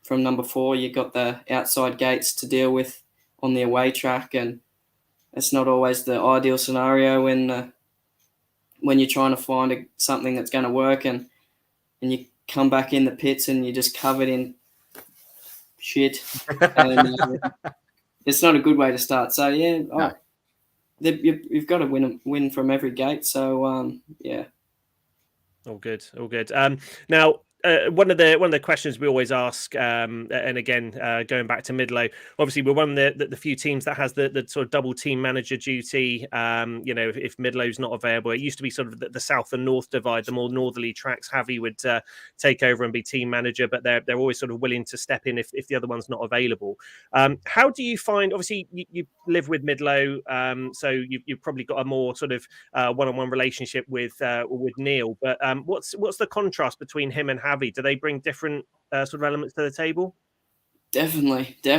from number 4, you got the outside gates to deal with on the away track, and it's not always the ideal scenario when you're trying to find something that's going to work, and you come back in the pits and you're just covered in shit, and it's not a good way to start. So yeah, No. you've got to win from every gate. So yeah. All good, all good. Now, one of the questions we always ask, and again, going back to Midlow, obviously we're one of the few teams that has the sort of double team manager duty. If Midlow's not available, it used to be sort of the south and north divide. The more northerly tracks, Javi would take over and be team manager, but they're always sort of willing to step in if the other one's not available. How do you find? Obviously, you live with Midlow, so you've probably got a more sort of one-on-one relationship with Neil. But what's the contrast between him and Javi? Do they bring different sort of elements to the table? Definitely. They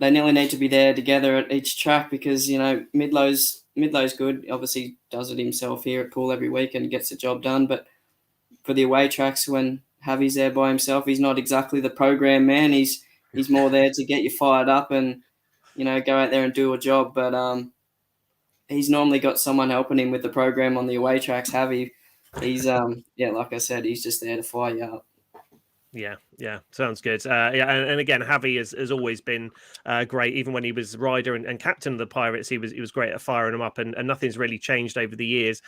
nearly need to be there together at each track because Midlow's good. Obviously, does it himself here at Poole every week and gets the job done. But for the away tracks, when Javi's there by himself, he's not exactly the program man. He's more there to get you fired up and go out there and do a job. But he's normally got someone helping him with the program on the away tracks. Javi, he's like I said, he's just there to fire you up. Yeah, sounds good. And again, Javi has always been great. Even when he was rider and captain of the Pirates, he was great at firing them up, and nothing's really changed over the years.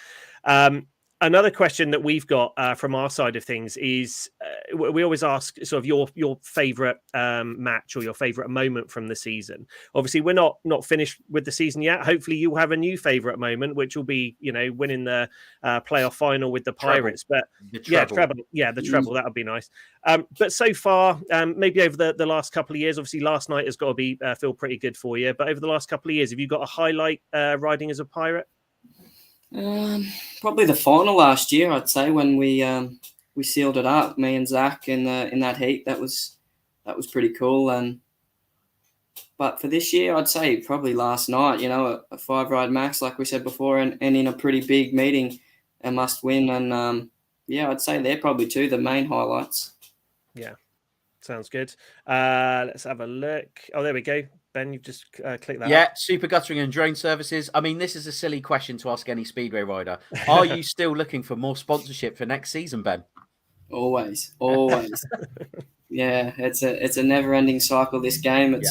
Another question that we've got from our side of things is we always ask sort of your favourite match or your favourite moment from the season. Obviously, we're not finished with the season yet. Hopefully, you'll have a new favourite moment, which will be winning the playoff final with the Pirates. But the treble. The treble. That would be nice. But so far, maybe over the last couple of years, obviously last night has got to be feel pretty good for you. But over the last couple of years, have you got a highlight riding as a Pirate? Probably the final last year, I'd say, when we sealed it up, me and Zach in that heat. That was pretty cool. But for this year, I'd say probably last night. A 5-ride max, like we said before, and in a pretty big meeting, a must win. And I'd say they're probably the main highlights. Yeah, sounds good. Let's have a look. Oh, there we go. Ben, you've just clicked that. Yeah, super guttering and drone services. I mean, this is a silly question to ask any Speedway rider. Are you still looking for more sponsorship for next season, Ben? Always. Yeah, it's a never-ending cycle. This game,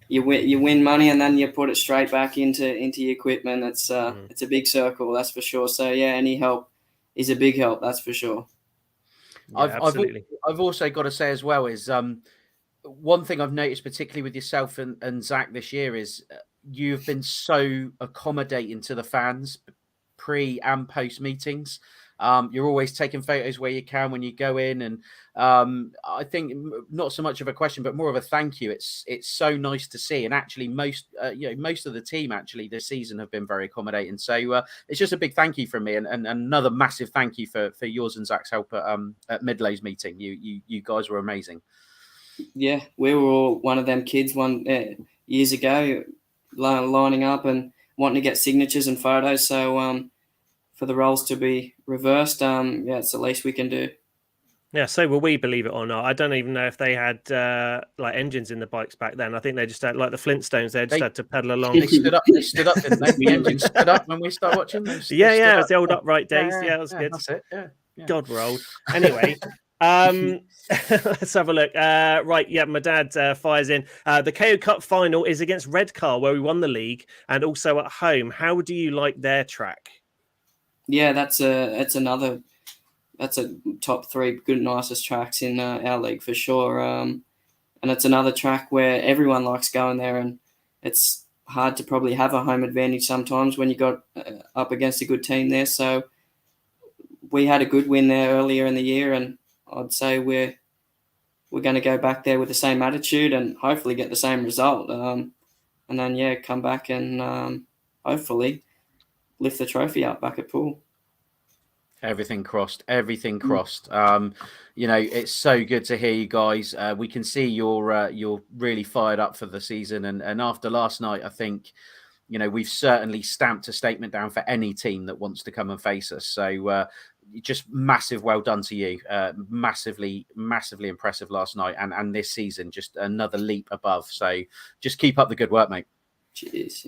you win money and then you put it straight back into your equipment. It's a big circle, that's for sure. So yeah, any help is a big help, that's for sure. Yeah, absolutely. I've also got to say as well is one thing I've noticed, particularly with yourself and Zach this year, is you've been so accommodating to the fans pre and post meetings. You're always taking photos where you can when you go in, and I think not so much of a question, but more of a thank you. It's so nice to see, and actually most of the team actually this season have been very accommodating. So it's just a big thank you from me, and another massive thank you for yours and Zach's help at Midlow's meeting. You guys were amazing. Yeah, we were all one of them kids years ago, lining up and wanting to get signatures and photos. So for the roles to be reversed, it's the least we can do. Yeah, so will we, believe it or not. I don't even know if they had like engines in the bikes back then. I think they just had, like the Flintstones, they just had to pedal along. They stood up, didn't they? The engine stood up when we started watching. Yeah, it was the old upright days. Yeah, it was good. That's it. Yeah. God, we're old. Anyway, let's have a look. Right, yeah, my dad fires in. The KO Cup final is against Redcar, where we won the league, and also at home. How do you like their track? Yeah, that's a top 3 good nicest tracks in our league for sure. And it's another track where everyone likes going there, and it's hard to probably have a home advantage sometimes when you got up against a good team there. So we had a good win there earlier in the year, and I'd say we're going to go back there with the same attitude and hopefully get the same result. And then come back and hopefully lift the trophy up back at Poole. Everything crossed. It's so good to hear you guys. We can see you're really fired up for the season, and after last night, I think we've certainly stamped a statement down for any team that wants to come and face us. So just massive well done to you. Massively impressive last night, and this season just another leap above. So just keep up the good work, mate. Cheers.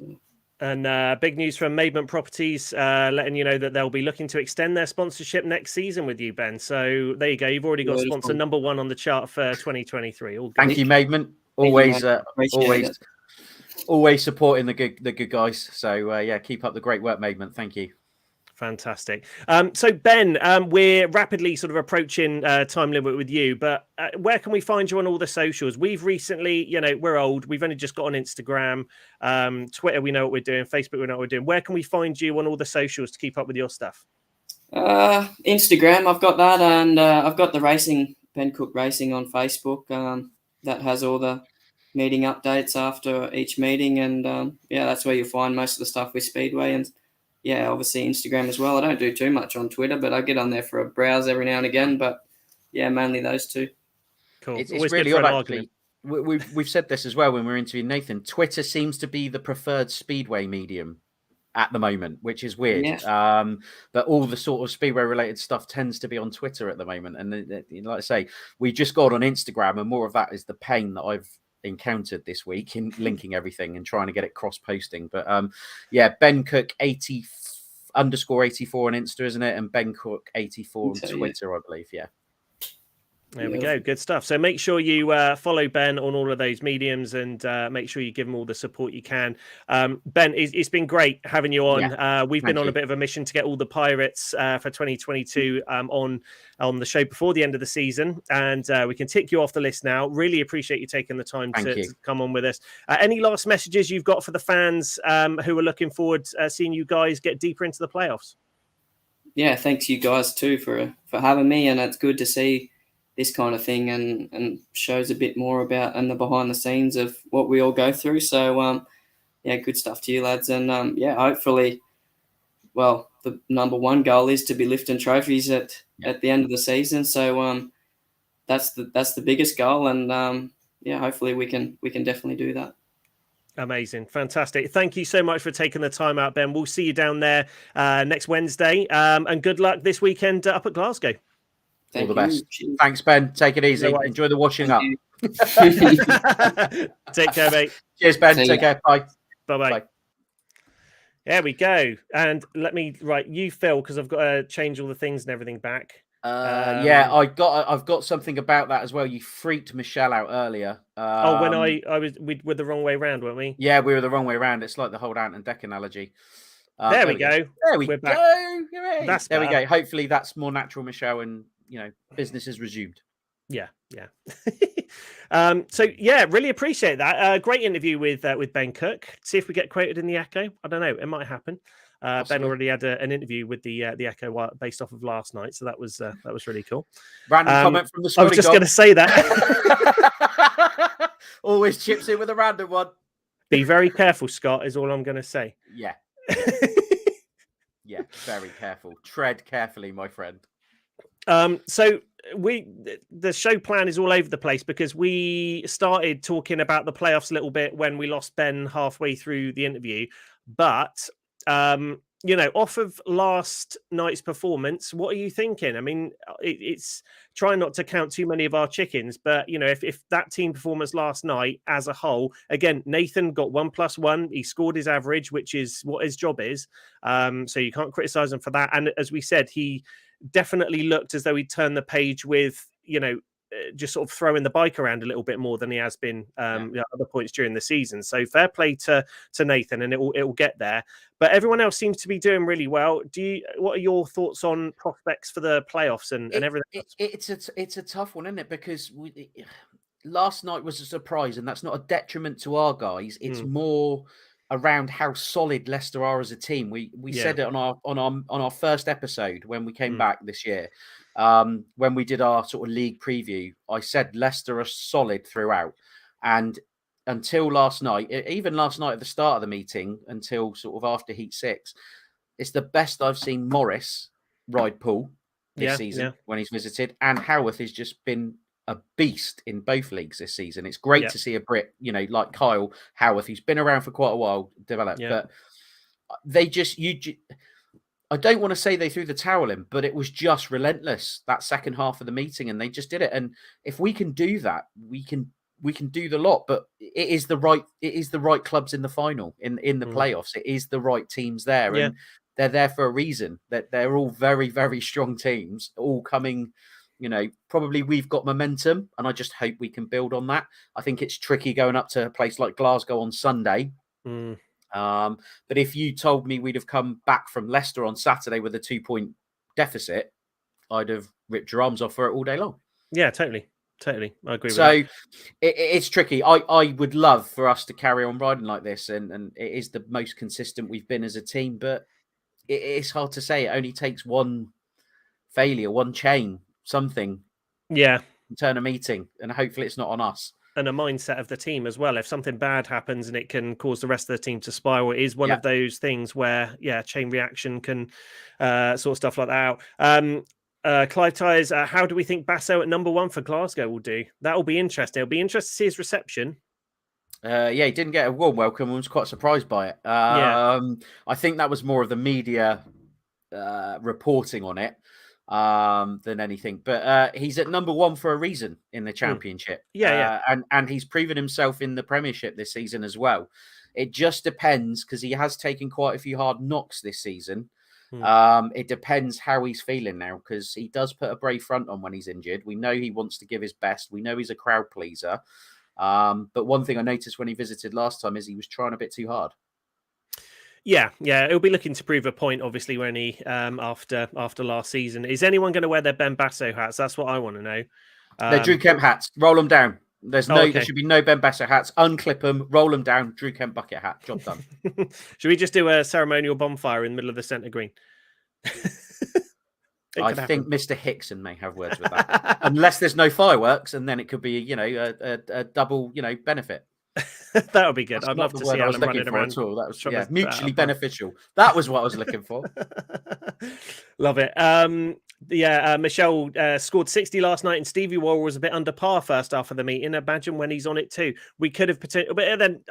And big news from Maidment Properties, letting you know that they'll be looking to extend their sponsorship next season with you, Ben. So there you go. You've already got Beautiful. sponsor number 1 on the chart for 2023. All good. Thank you, Maidment. Always, Appreciate it. always supporting the good guys. So yeah, keep up the great work, Maidment. Thank you. Fantastic. So Ben, we're rapidly sort of approaching time limit with you, but where can we find you on all the socials? We've recently, we're old. We've only just got on Instagram, Twitter. We know what we're doing. Facebook, we know what we're doing. Where can we find you on all the socials to keep up with your stuff? Instagram, I've got that, and I've got the racing, Ben Cook Racing on Facebook. That has all the meeting updates after each meeting, and yeah, that's where you'll find most of the stuff with Speedway, and yeah, obviously Instagram as well. I don't do too much on Twitter, but I get on there for a browse every now and again. But yeah, mainly those two. Cool. It's Always really good for odd, an actually. We've said this as well when we were interviewing Nathan. Twitter seems to be the preferred Speedway medium at the moment, which is weird. Yeah. But all the sort of Speedway related stuff tends to be on Twitter at the moment. And like I say, we just got on Instagram, and more of that is the pain that I've encountered this week in linking everything and trying to get it cross posting. But yeah, Ben Cook 80 _84 on Insta, isn't it? And Ben Cook 84 on Twitter, I believe. Yeah. There we go. Good stuff. So make sure you follow Ben on all of those mediums, and make sure you give him all the support you can. Ben, it's been great having you on. Yeah, we've been on a bit of a mission to get all the Pirates for 2022 on the show before the end of the season, and we can tick you off the list now. Really appreciate you taking the time to come on with us. Any last messages you've got for the fans who are looking forward seeing you guys get deeper into the playoffs? Yeah, thanks you guys too for having me, and it's good to see this kind of thing, and shows a bit more about and the behind the scenes of what we all go through. So yeah, good stuff to you lads, and yeah, hopefully, well, the number 1 goal is to be lifting trophies at the end of the season. So that's the biggest goal, and yeah, hopefully we can definitely do that. Amazing. Fantastic. Thank you so much for taking the time out, Ben. We'll see you down there next Wednesday, and good luck this weekend up at Glasgow. All the best. Thanks, Ben. Take it easy. Enjoy the washing up. Take care, mate. Cheers, Ben. Take care. Bye. Bye-bye. There we go. And let me you, Phil, because I've got to change all the things and everything back. Yeah, I've got something about that as well. You freaked Michelle out earlier. When we were the wrong way around, weren't we? Yeah, we were the wrong way around. It's like the whole Ant and Deck analogy. There we go. There we go. There we go. Hopefully that's more natural, Michelle, and business is resumed. Yeah. So yeah, really appreciate that. Great interview with Ben Cook. See if we get quoted in the Echo. I don't know. It might happen. Ben already had an interview with the Echo based off of last night, so that was really cool. Random comment from the. I was just going to say that. Always chips in with a random one. Be very careful, Scott. Is all I'm going to say. Yeah. Yeah, very careful. Tread carefully, my friend. So the show plan is all over the place because we started talking about the playoffs a little bit when we lost Ben halfway through the interview, but off of last night's performance, what are you thinking? I mean, it's trying not to count too many of our chickens, but if that team performance last night as a whole, again, Nathan got 1+1. He scored his average, which is what his job is. So you can't criticize him for that. And as we said, he definitely looked as though he'd turned the page with, just sort of throwing the bike around a little bit more than he has been other points during the season. So fair play to Nathan, and it will get there. But everyone else seems to be doing really well. What are your thoughts on prospects for the playoffs and everything else? It's a tough one, isn't it? Because last night was a surprise, and that's not a detriment to our guys. It's more around how solid Leicester are as a team. We said it on our first episode when we came back this year. When we did our sort of league preview, I said Leicester are solid throughout. And until last night, even last night at the start of the meeting, until sort of after Heat 6, it's the best I've seen Morris ride Poole this season when he's visited. And Howarth has just been a beast in both leagues this season. It's great to see a Brit, like Kyle Howarth, who's been around for quite a while, develop. But they just, I don't want to say they threw the towel in, but it was just relentless that second half of the meeting, and they just did it. And if we can do that, we can do the lot. But it is the right clubs in the final, in the playoffs. It is the right teams there, and they're there for a reason. That they're all very, very strong teams, all coming. Probably we've got momentum, and I just hope we can build on that. I think it's tricky going up to a place like Glasgow on Sunday. But if you told me we'd have come back from Leicester on Saturday with a 2-point deficit, I'd have ripped your arms off for it all day long. Yeah, totally. I agree with that. So it's tricky. I would love for us to carry on riding like this, and it is the most consistent we've been as a team, but it's hard to say. It only takes one failure, one chain, something. Yeah. Turn a meeting, and hopefully it's not on us. And a mindset of the team as well. If something bad happens and it can cause the rest of the team to spiral, it is one of those things where, chain reaction can sort stuff like that out. Clive Tyres, how do we think Basso at number 1 for Glasgow will do? That will be interesting. It'll be interesting to see his reception. He didn't get a warm welcome. I was quite surprised by it. I think that was more of the media reporting on it than anything. But he's at number 1 for a reason in the Championship. And he's proven himself in the Premiership this season as well. It just depends, because he has taken quite a few hard knocks this season. It depends how he's feeling now, because he does put a brave front on when he's injured. We know he wants to give his best. We know he's a crowd pleaser. But one thing I noticed when he visited last time is he was trying a bit too hard. Yeah, he'll be looking to prove a point, obviously, when he after last season. Is anyone going to wear their Ben Basso hats? That's what I want to know. They're Drew Kemp hats. Roll them down. There should be no Ben Basso hats. Unclip them, roll them down. Drew Kemp bucket hat. Job done. Should we just do a ceremonial bonfire in the middle of the centre green? I think Mr. Hickson may have words with that, unless there's no fireworks, and then it could be a double benefit. That would be good. That's I'd love to see Alan running around. That was mutually beneficial. That was what I was looking for. Love it. Michelle scored 60 last night, and Stevie Worrell was a bit under par first half of the meeting. Imagine when he's on it too. We could have but then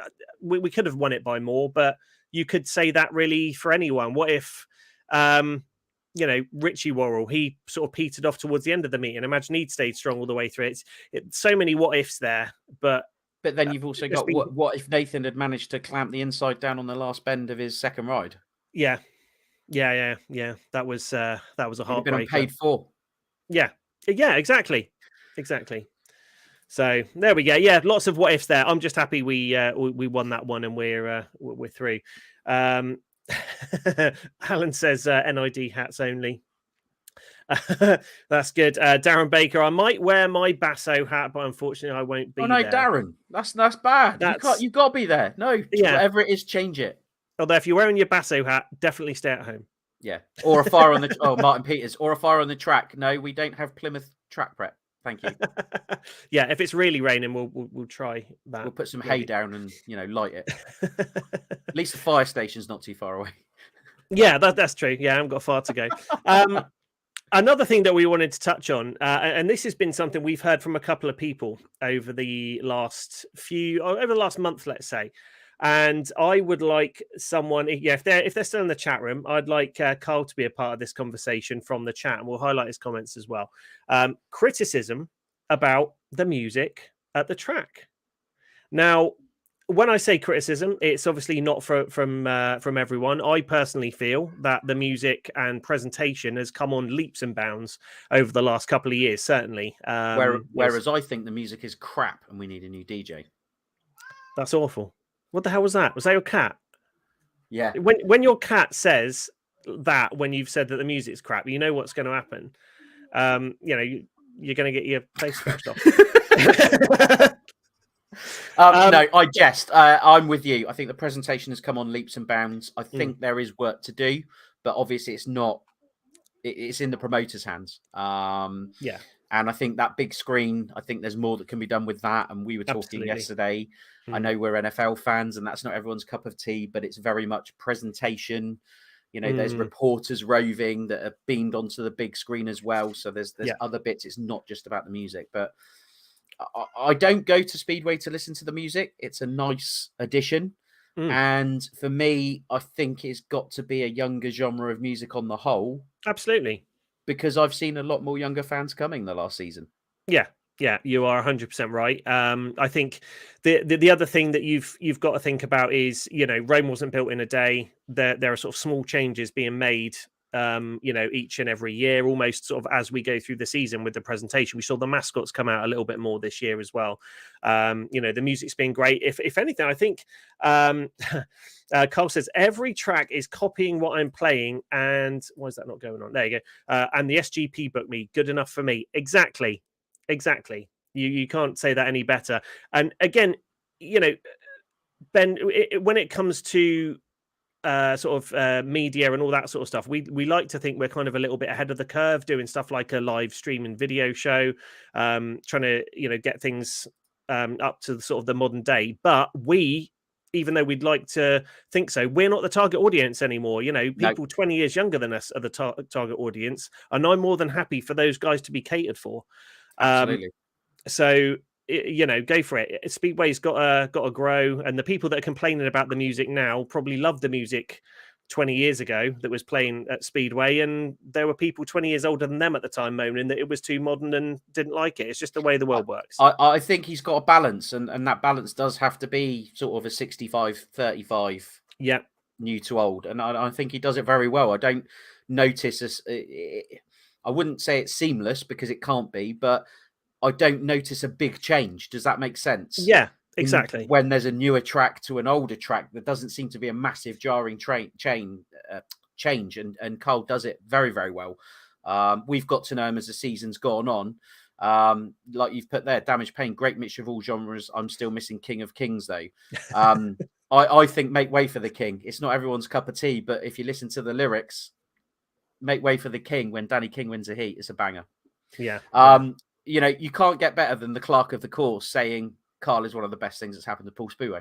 we could have won it by more. But you could say that really for anyone. What if Richie Worrell, he sort of petered off towards the end of the meeting? Imagine he'd stayed strong all the way through. It's so many what ifs there, but then you've also got what if Nathan had managed to clamp the inside down on the last bend of his second ride? Yeah. That was a heartbreaker. Been unpaid for. Yeah, exactly. So there we go. Yeah, lots of what ifs there. I'm just happy we won that one and we're through. Alan says NID hats only. That's good. Darren Baker, I might wear my Basso hat, but unfortunately I won't be there. Darren, that's bad. You've got to be there. No, whatever it is, change it. Although if you're wearing your Basso hat, definitely stay at home. Yeah, or a fire on the Martin Peters, or a fire on the track. No, we don't have Plymouth track prep. Thank you. Yeah, if it's really raining, we'll try that. We'll put some hay down and light it. At least the fire station's not too far away. Yeah, that's true. Yeah, I haven't got far to go. Another thing that we wanted to touch on, and this has been something we've heard from a couple of people over the last month, let's say. And I would like someone, if they're still in the chat room, I'd like Carl to be a part of this conversation from the chat, and we'll highlight his comments as well. Criticism about the music at the track. Now, when I say criticism, it's obviously not from everyone. I personally feel that the music and presentation has come on leaps and bounds over the last couple of years, certainly. Whereas I think the music is crap and we need a new DJ. That's awful. What the hell was that? Was that your cat? Yeah. When your cat says that, when you've said that the music's crap, you know what's going to happen. You're going to get your face scratched off. No, I jest. I'm with you. I think the presentation has come on leaps and bounds. I think there is work to do, but obviously it's not. It's in the promoter's hands. And I think that big screen, I think there's more that can be done with that. And we were talking yesterday. I know we're NFL fans and that's not everyone's cup of tea, but it's very much presentation. There's reporters roving that are beamed onto the big screen as well. So there's other bits. It's not just about the music, but I don't go to Speedway to listen to the music. It's a nice addition. And for me, I think it's got to be a younger genre of music on the whole. Absolutely. Because I've seen a lot more younger fans coming the last season. Yeah, you are 100% right. I think the other thing that you've got to think about is, Rome wasn't built in a day. There are sort of small changes being made, each and every year, almost sort of as we go through the season with the presentation. We saw the mascots come out a little bit more this year as well. The music's been great. If anything, I think Carl says every track is copying what I'm playing, and why is that not going on? There you go. And the SGP booked me. Good enough for me. Exactly. You can't say that any better. And again, Ben, when it comes to media and all that sort of stuff, we like to think we're kind of a little bit ahead of the curve, doing stuff like a live stream and video show, trying to get things up to the sort of the modern day. But even though we'd like to think so, we're not the target audience anymore. People 20 years younger than us are the target audience, and I'm more than happy for those guys to be catered for. Absolutely. So go for it. Speedway's got to grow, and the people that are complaining about the music now probably loved the music 20 years ago that was playing at Speedway, and there were people 20 years older than them at the time moaning that it was too modern and didn't like it. It's just the way the world works. I think he's got a balance, and that balance does have to be sort of a 65-35. Yeah, new to old, and I think he does it very well. I don't notice I wouldn't say it's seamless because it can't be, but I don't notice a big change. Does that make sense? Yeah, exactly. When there's a newer track to an older track, there doesn't seem to be a massive jarring change, and Carl does it very, very well. We've got to know him as the season's gone on. Like you've put there, Damage Pain, great mixture of all genres. I'm still missing King of Kings though. I think Make Way for the King. It's not everyone's cup of tea, but if you listen to the lyrics, Make Way for the King, when Danny King wins a heat, it's a banger. Yeah. You can't get better than the clerk of the course saying Carl is one of the best things that's happened to Paul Speedway.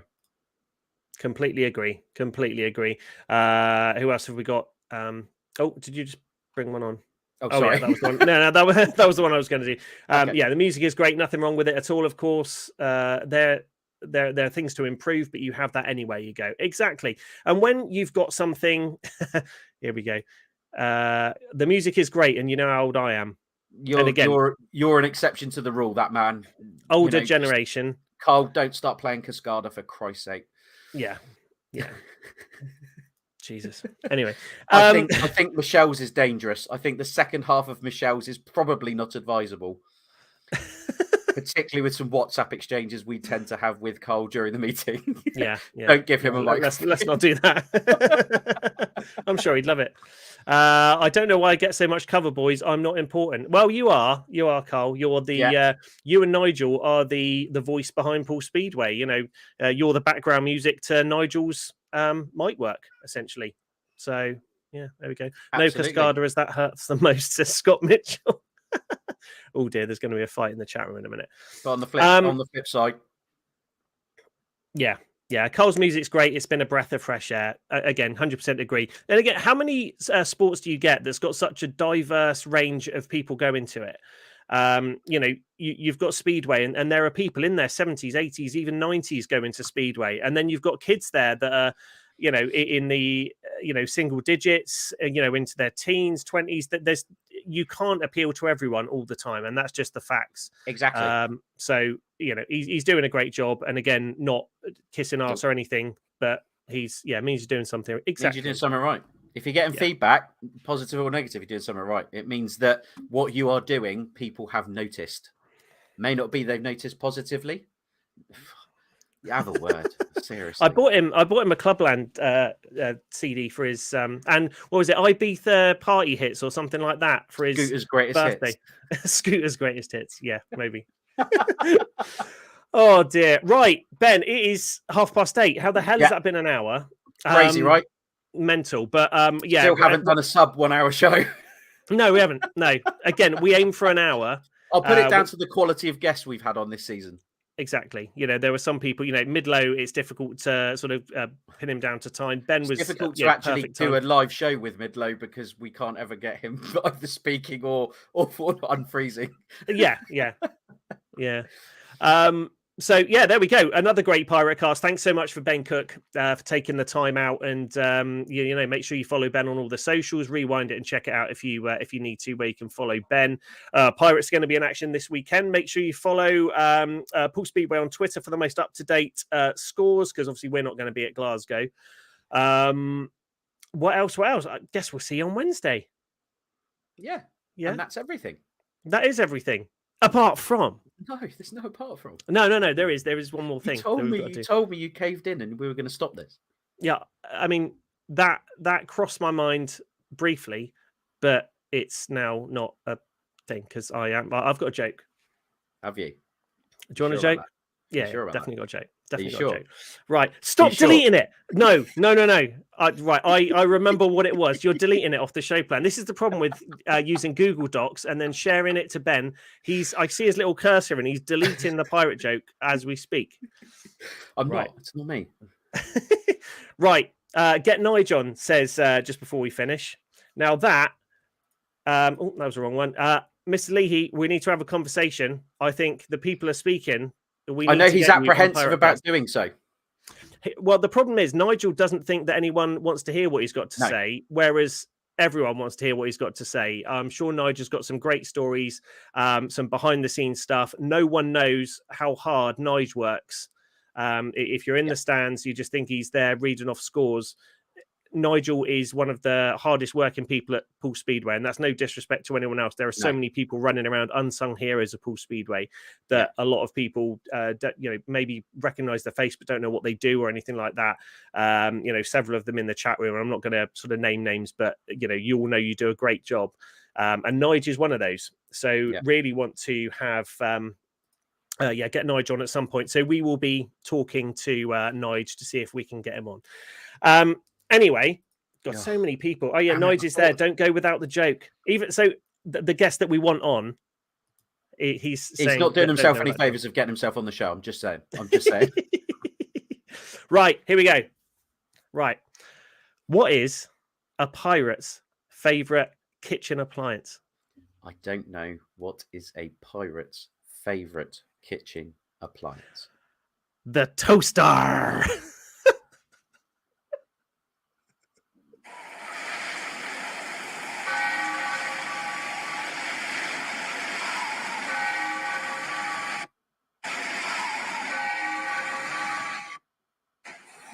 Completely agree. Who else have we got? Did you just bring one on? Oh, sorry. Yeah, that was the one. No, that was the one I was going to do. Okay. Yeah, the music is great. Nothing wrong with it at all. Of course, there are things to improve, but you have that anyway. You go exactly. And when you've got something, here we go. The music is great, and you know how old I am. You're an exception to the rule. That man, older generation. Carl, don't start playing Cascada for Christ's sake. Yeah. Jesus. Anyway, I think Michelle's is dangerous. I think the second half of Michelle's is probably not advisable, particularly with some WhatsApp exchanges we tend to have with Carl during the meeting. Yeah. Don't give him a mic. Let's not do that. I'm sure he'd love it. I don't know why I get so much cover, boys. I'm not important. Well, you are, Carl. You're the you and Nigel are the voice behind Paul Speedway. You're the background music to Nigel's mic work, essentially. So yeah, there we go. Absolutely. No Cascada as that hurts the most, says Scott Mitchell. Oh dear, there's going to be a fight in the chat room in a minute. But on the flip side, yeah, Carl's music's great. It's been a breath of fresh air. Again, 100% agree. And again, how many sports do you get that's got such a diverse range of people going to it? You've got Speedway, and there are people in their 70s, 80s, even 90s going to Speedway, and then you've got kids there that are, in the single digits, into their teens, 20s. You can't appeal to everyone all the time, and that's just the facts. Exactly. So he's doing a great job, and again, not kissing ass or anything, but means he's doing something. Exactly, means you're doing something right. If you're getting feedback, positive or negative, you're doing something right. It means that what you are doing, people have noticed. May not be they've noticed positively. You have a word. Seriously. I bought him a Clubland CD for his and what was it, Ibiza Party Hits or something like that for his Scooter's greatest birthday. hits. Scooter's greatest hits. Yeah, maybe. Oh dear. Right, Ben, it is 8:30. How the hell has that been an hour? Crazy, right? Mental. But still haven't done a sub 1 hour show. No, we haven't. No. Again, we aim for an hour. I'll put it down to the quality of guests we've had on this season. Exactly. There were some people, Midlow, it's difficult to sort of pin him down to time. Ben was difficult to actually do a live show with Midlow because we can't ever get him either speaking or unfreezing. Yeah. So yeah, there we go. Another great pirate cast. Thanks so much for Ben Cook for taking the time out, and you know, make sure you follow Ben on all the socials. Rewind it and check it out if you need to, where you can follow Ben. Pirates going to be in action this weekend. Make sure you follow Pool Speedway on Twitter for the most up to date scores, because obviously we're not going to be at Glasgow. What else? I guess we'll see you on Wednesday. Yeah. Yeah, And that's everything. that is everything. Apart from. No, there's no apart from. No. There is one more thing. You told me you caved in and we were going to stop this. Yeah, I mean that crossed my mind briefly, but it's now not a thing because I've got a joke. Have you? Do you want a joke? Yeah, sure definitely got a joke. Definitely got sure? a joke. Right, stop deleting it. No. I remember what it was. You're deleting it off the show plan. This is the problem with using Google Docs and then sharing it to Ben. I see his little cursor and he's deleting the pirate joke as we speak. I'm right. It's not me. Right. Get Nigel on, says just before we finish. Now that that was the wrong one. Mr. Leahy, we need to have a conversation. I think the people are speaking. I know he's apprehensive about doing so. Well, the problem is Nigel doesn't think that anyone wants to hear what he's got to say, whereas everyone wants to hear what he's got to say. I'm sure Nigel's got some great stories, some behind-the-scenes stuff. No one knows how hard Nigel works. If you're in the stands, you just think he's there reading off scores. Nigel is one of the hardest working people at Pool Speedway, and that's no disrespect to anyone else. There are so many people running around, unsung heroes of Pool Speedway, that a lot of people, maybe recognize their face but don't know what they do or anything like that. Several of them in the chat room. I'm not going to sort of name names, but you all know you do a great job, and Nigel is one of those. So really want to have. Get Nigel on at some point. So we will be talking to Nigel to see if we can get him on. Anyway, got so many people. Oh yeah, Nigel's there. Don't go without the joke. Even so, the guest that we want on, he's not doing himself any favors of getting himself on the show. I'm just saying. Right, here we go. Right, what is a pirate's favorite kitchen appliance? I don't know what is a pirate's favorite kitchen appliance. The toaster.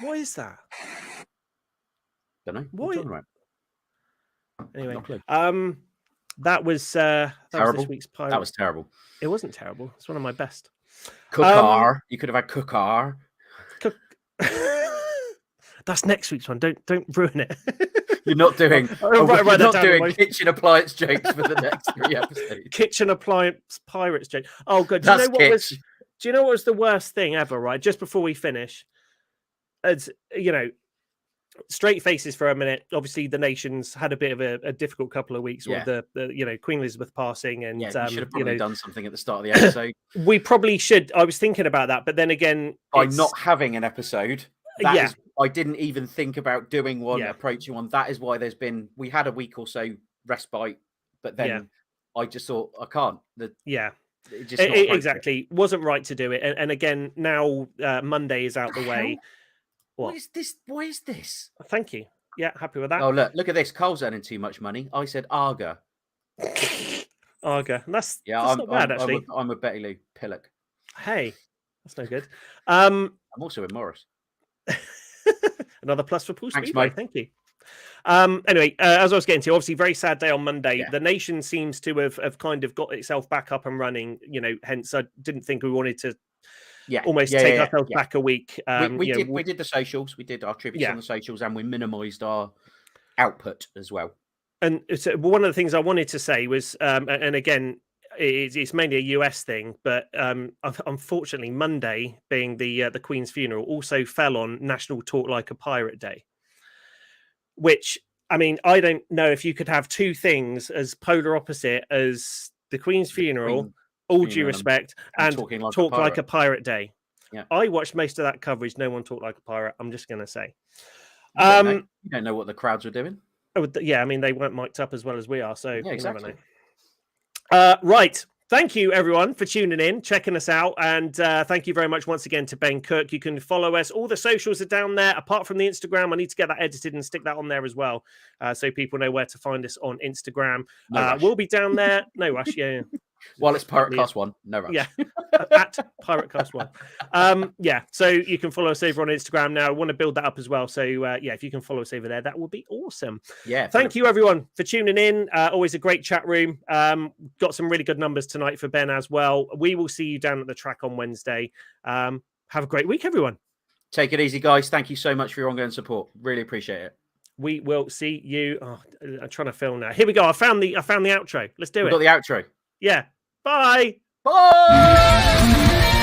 What is that? Don't know. What? Right. Anyway, that was this week's pirate. That was terrible. It wasn't terrible. It's one of my best. Cookar. You could have had Cookar. That's next week's one. Don't ruin it. You're not doing. You're not doing kitchen appliance jokes for the next 3 episodes. Kitchen appliance pirates joke. Oh god, do you know what was the worst thing ever? Right, just before we finish. As straight faces for a minute. Obviously, the nation's had a bit of a difficult couple of weeks with the Queen Elizabeth passing, and you should have probably done something at the start of the episode. We probably should. I was thinking about that, but then again, by not having an episode, I didn't even think about doing one, approaching one. That is why we had a week or so respite, but then I just thought I can't. Exactly wasn't right to do it, and again now Monday is out the way. What is this? Why is this? Thank you. Yeah, happy with that. Oh, look at this. Carl's earning too much money. I said Arga. Arga. That's not bad, actually. I'm a Betty Lou Pillock. Hey, that's no good. I'm also in Morris. Another plus for Pool Thanks, Speedway. mate. Thank you. Anyway, as I was getting to, obviously, very sad day on Monday. The nation seems to have kind of got itself back up and running. Hence, I didn't think we wanted to. Take ourselves back a week. We did the socials. We did our tributes on the socials, and we minimised our output as well. And so one of the things I wanted to say was, and again, it's mainly a US thing, but unfortunately, Monday, being the Queen's funeral, also fell on National Talk Like a Pirate Day. Which, I mean, I don't know if you could have two things as polar opposite as the Queen's funeral. All due respect, and talk like a pirate day. Yeah. I watched most of that coverage. No one talked like a pirate. I'm just going to say. You don't know what the crowds were doing. Yeah, I mean, they weren't mic'd up as well as we are. So exactly. You never know. Right. Thank you, everyone, for tuning in, checking us out. And thank you very much once again to Ben Cook. You can follow us. All the socials are down there, apart from the Instagram. I need to get that edited and stick that on there as well, so people know where to find us on Instagram. No rush. We'll be down there. No rush, yeah. While it's Pirate Cast 1, no rush. Yeah, at Pirate Cast 1. Yeah, so you can follow us over on Instagram now. I want to build that up as well. So, yeah, if you can follow us over there, that would be awesome. Yeah. Thank you, everyone, for tuning in. Always a great chat room. Got some really good numbers tonight for Ben as well. We will see you down at the track on Wednesday. Have a great week, everyone. Take it easy, guys. Thank you so much for your ongoing support. Really appreciate it. We will see you. Oh, I'm trying to film now. Here we go. I found the outro. Let's do it. We've got the outro. Yeah. Bye. Bye.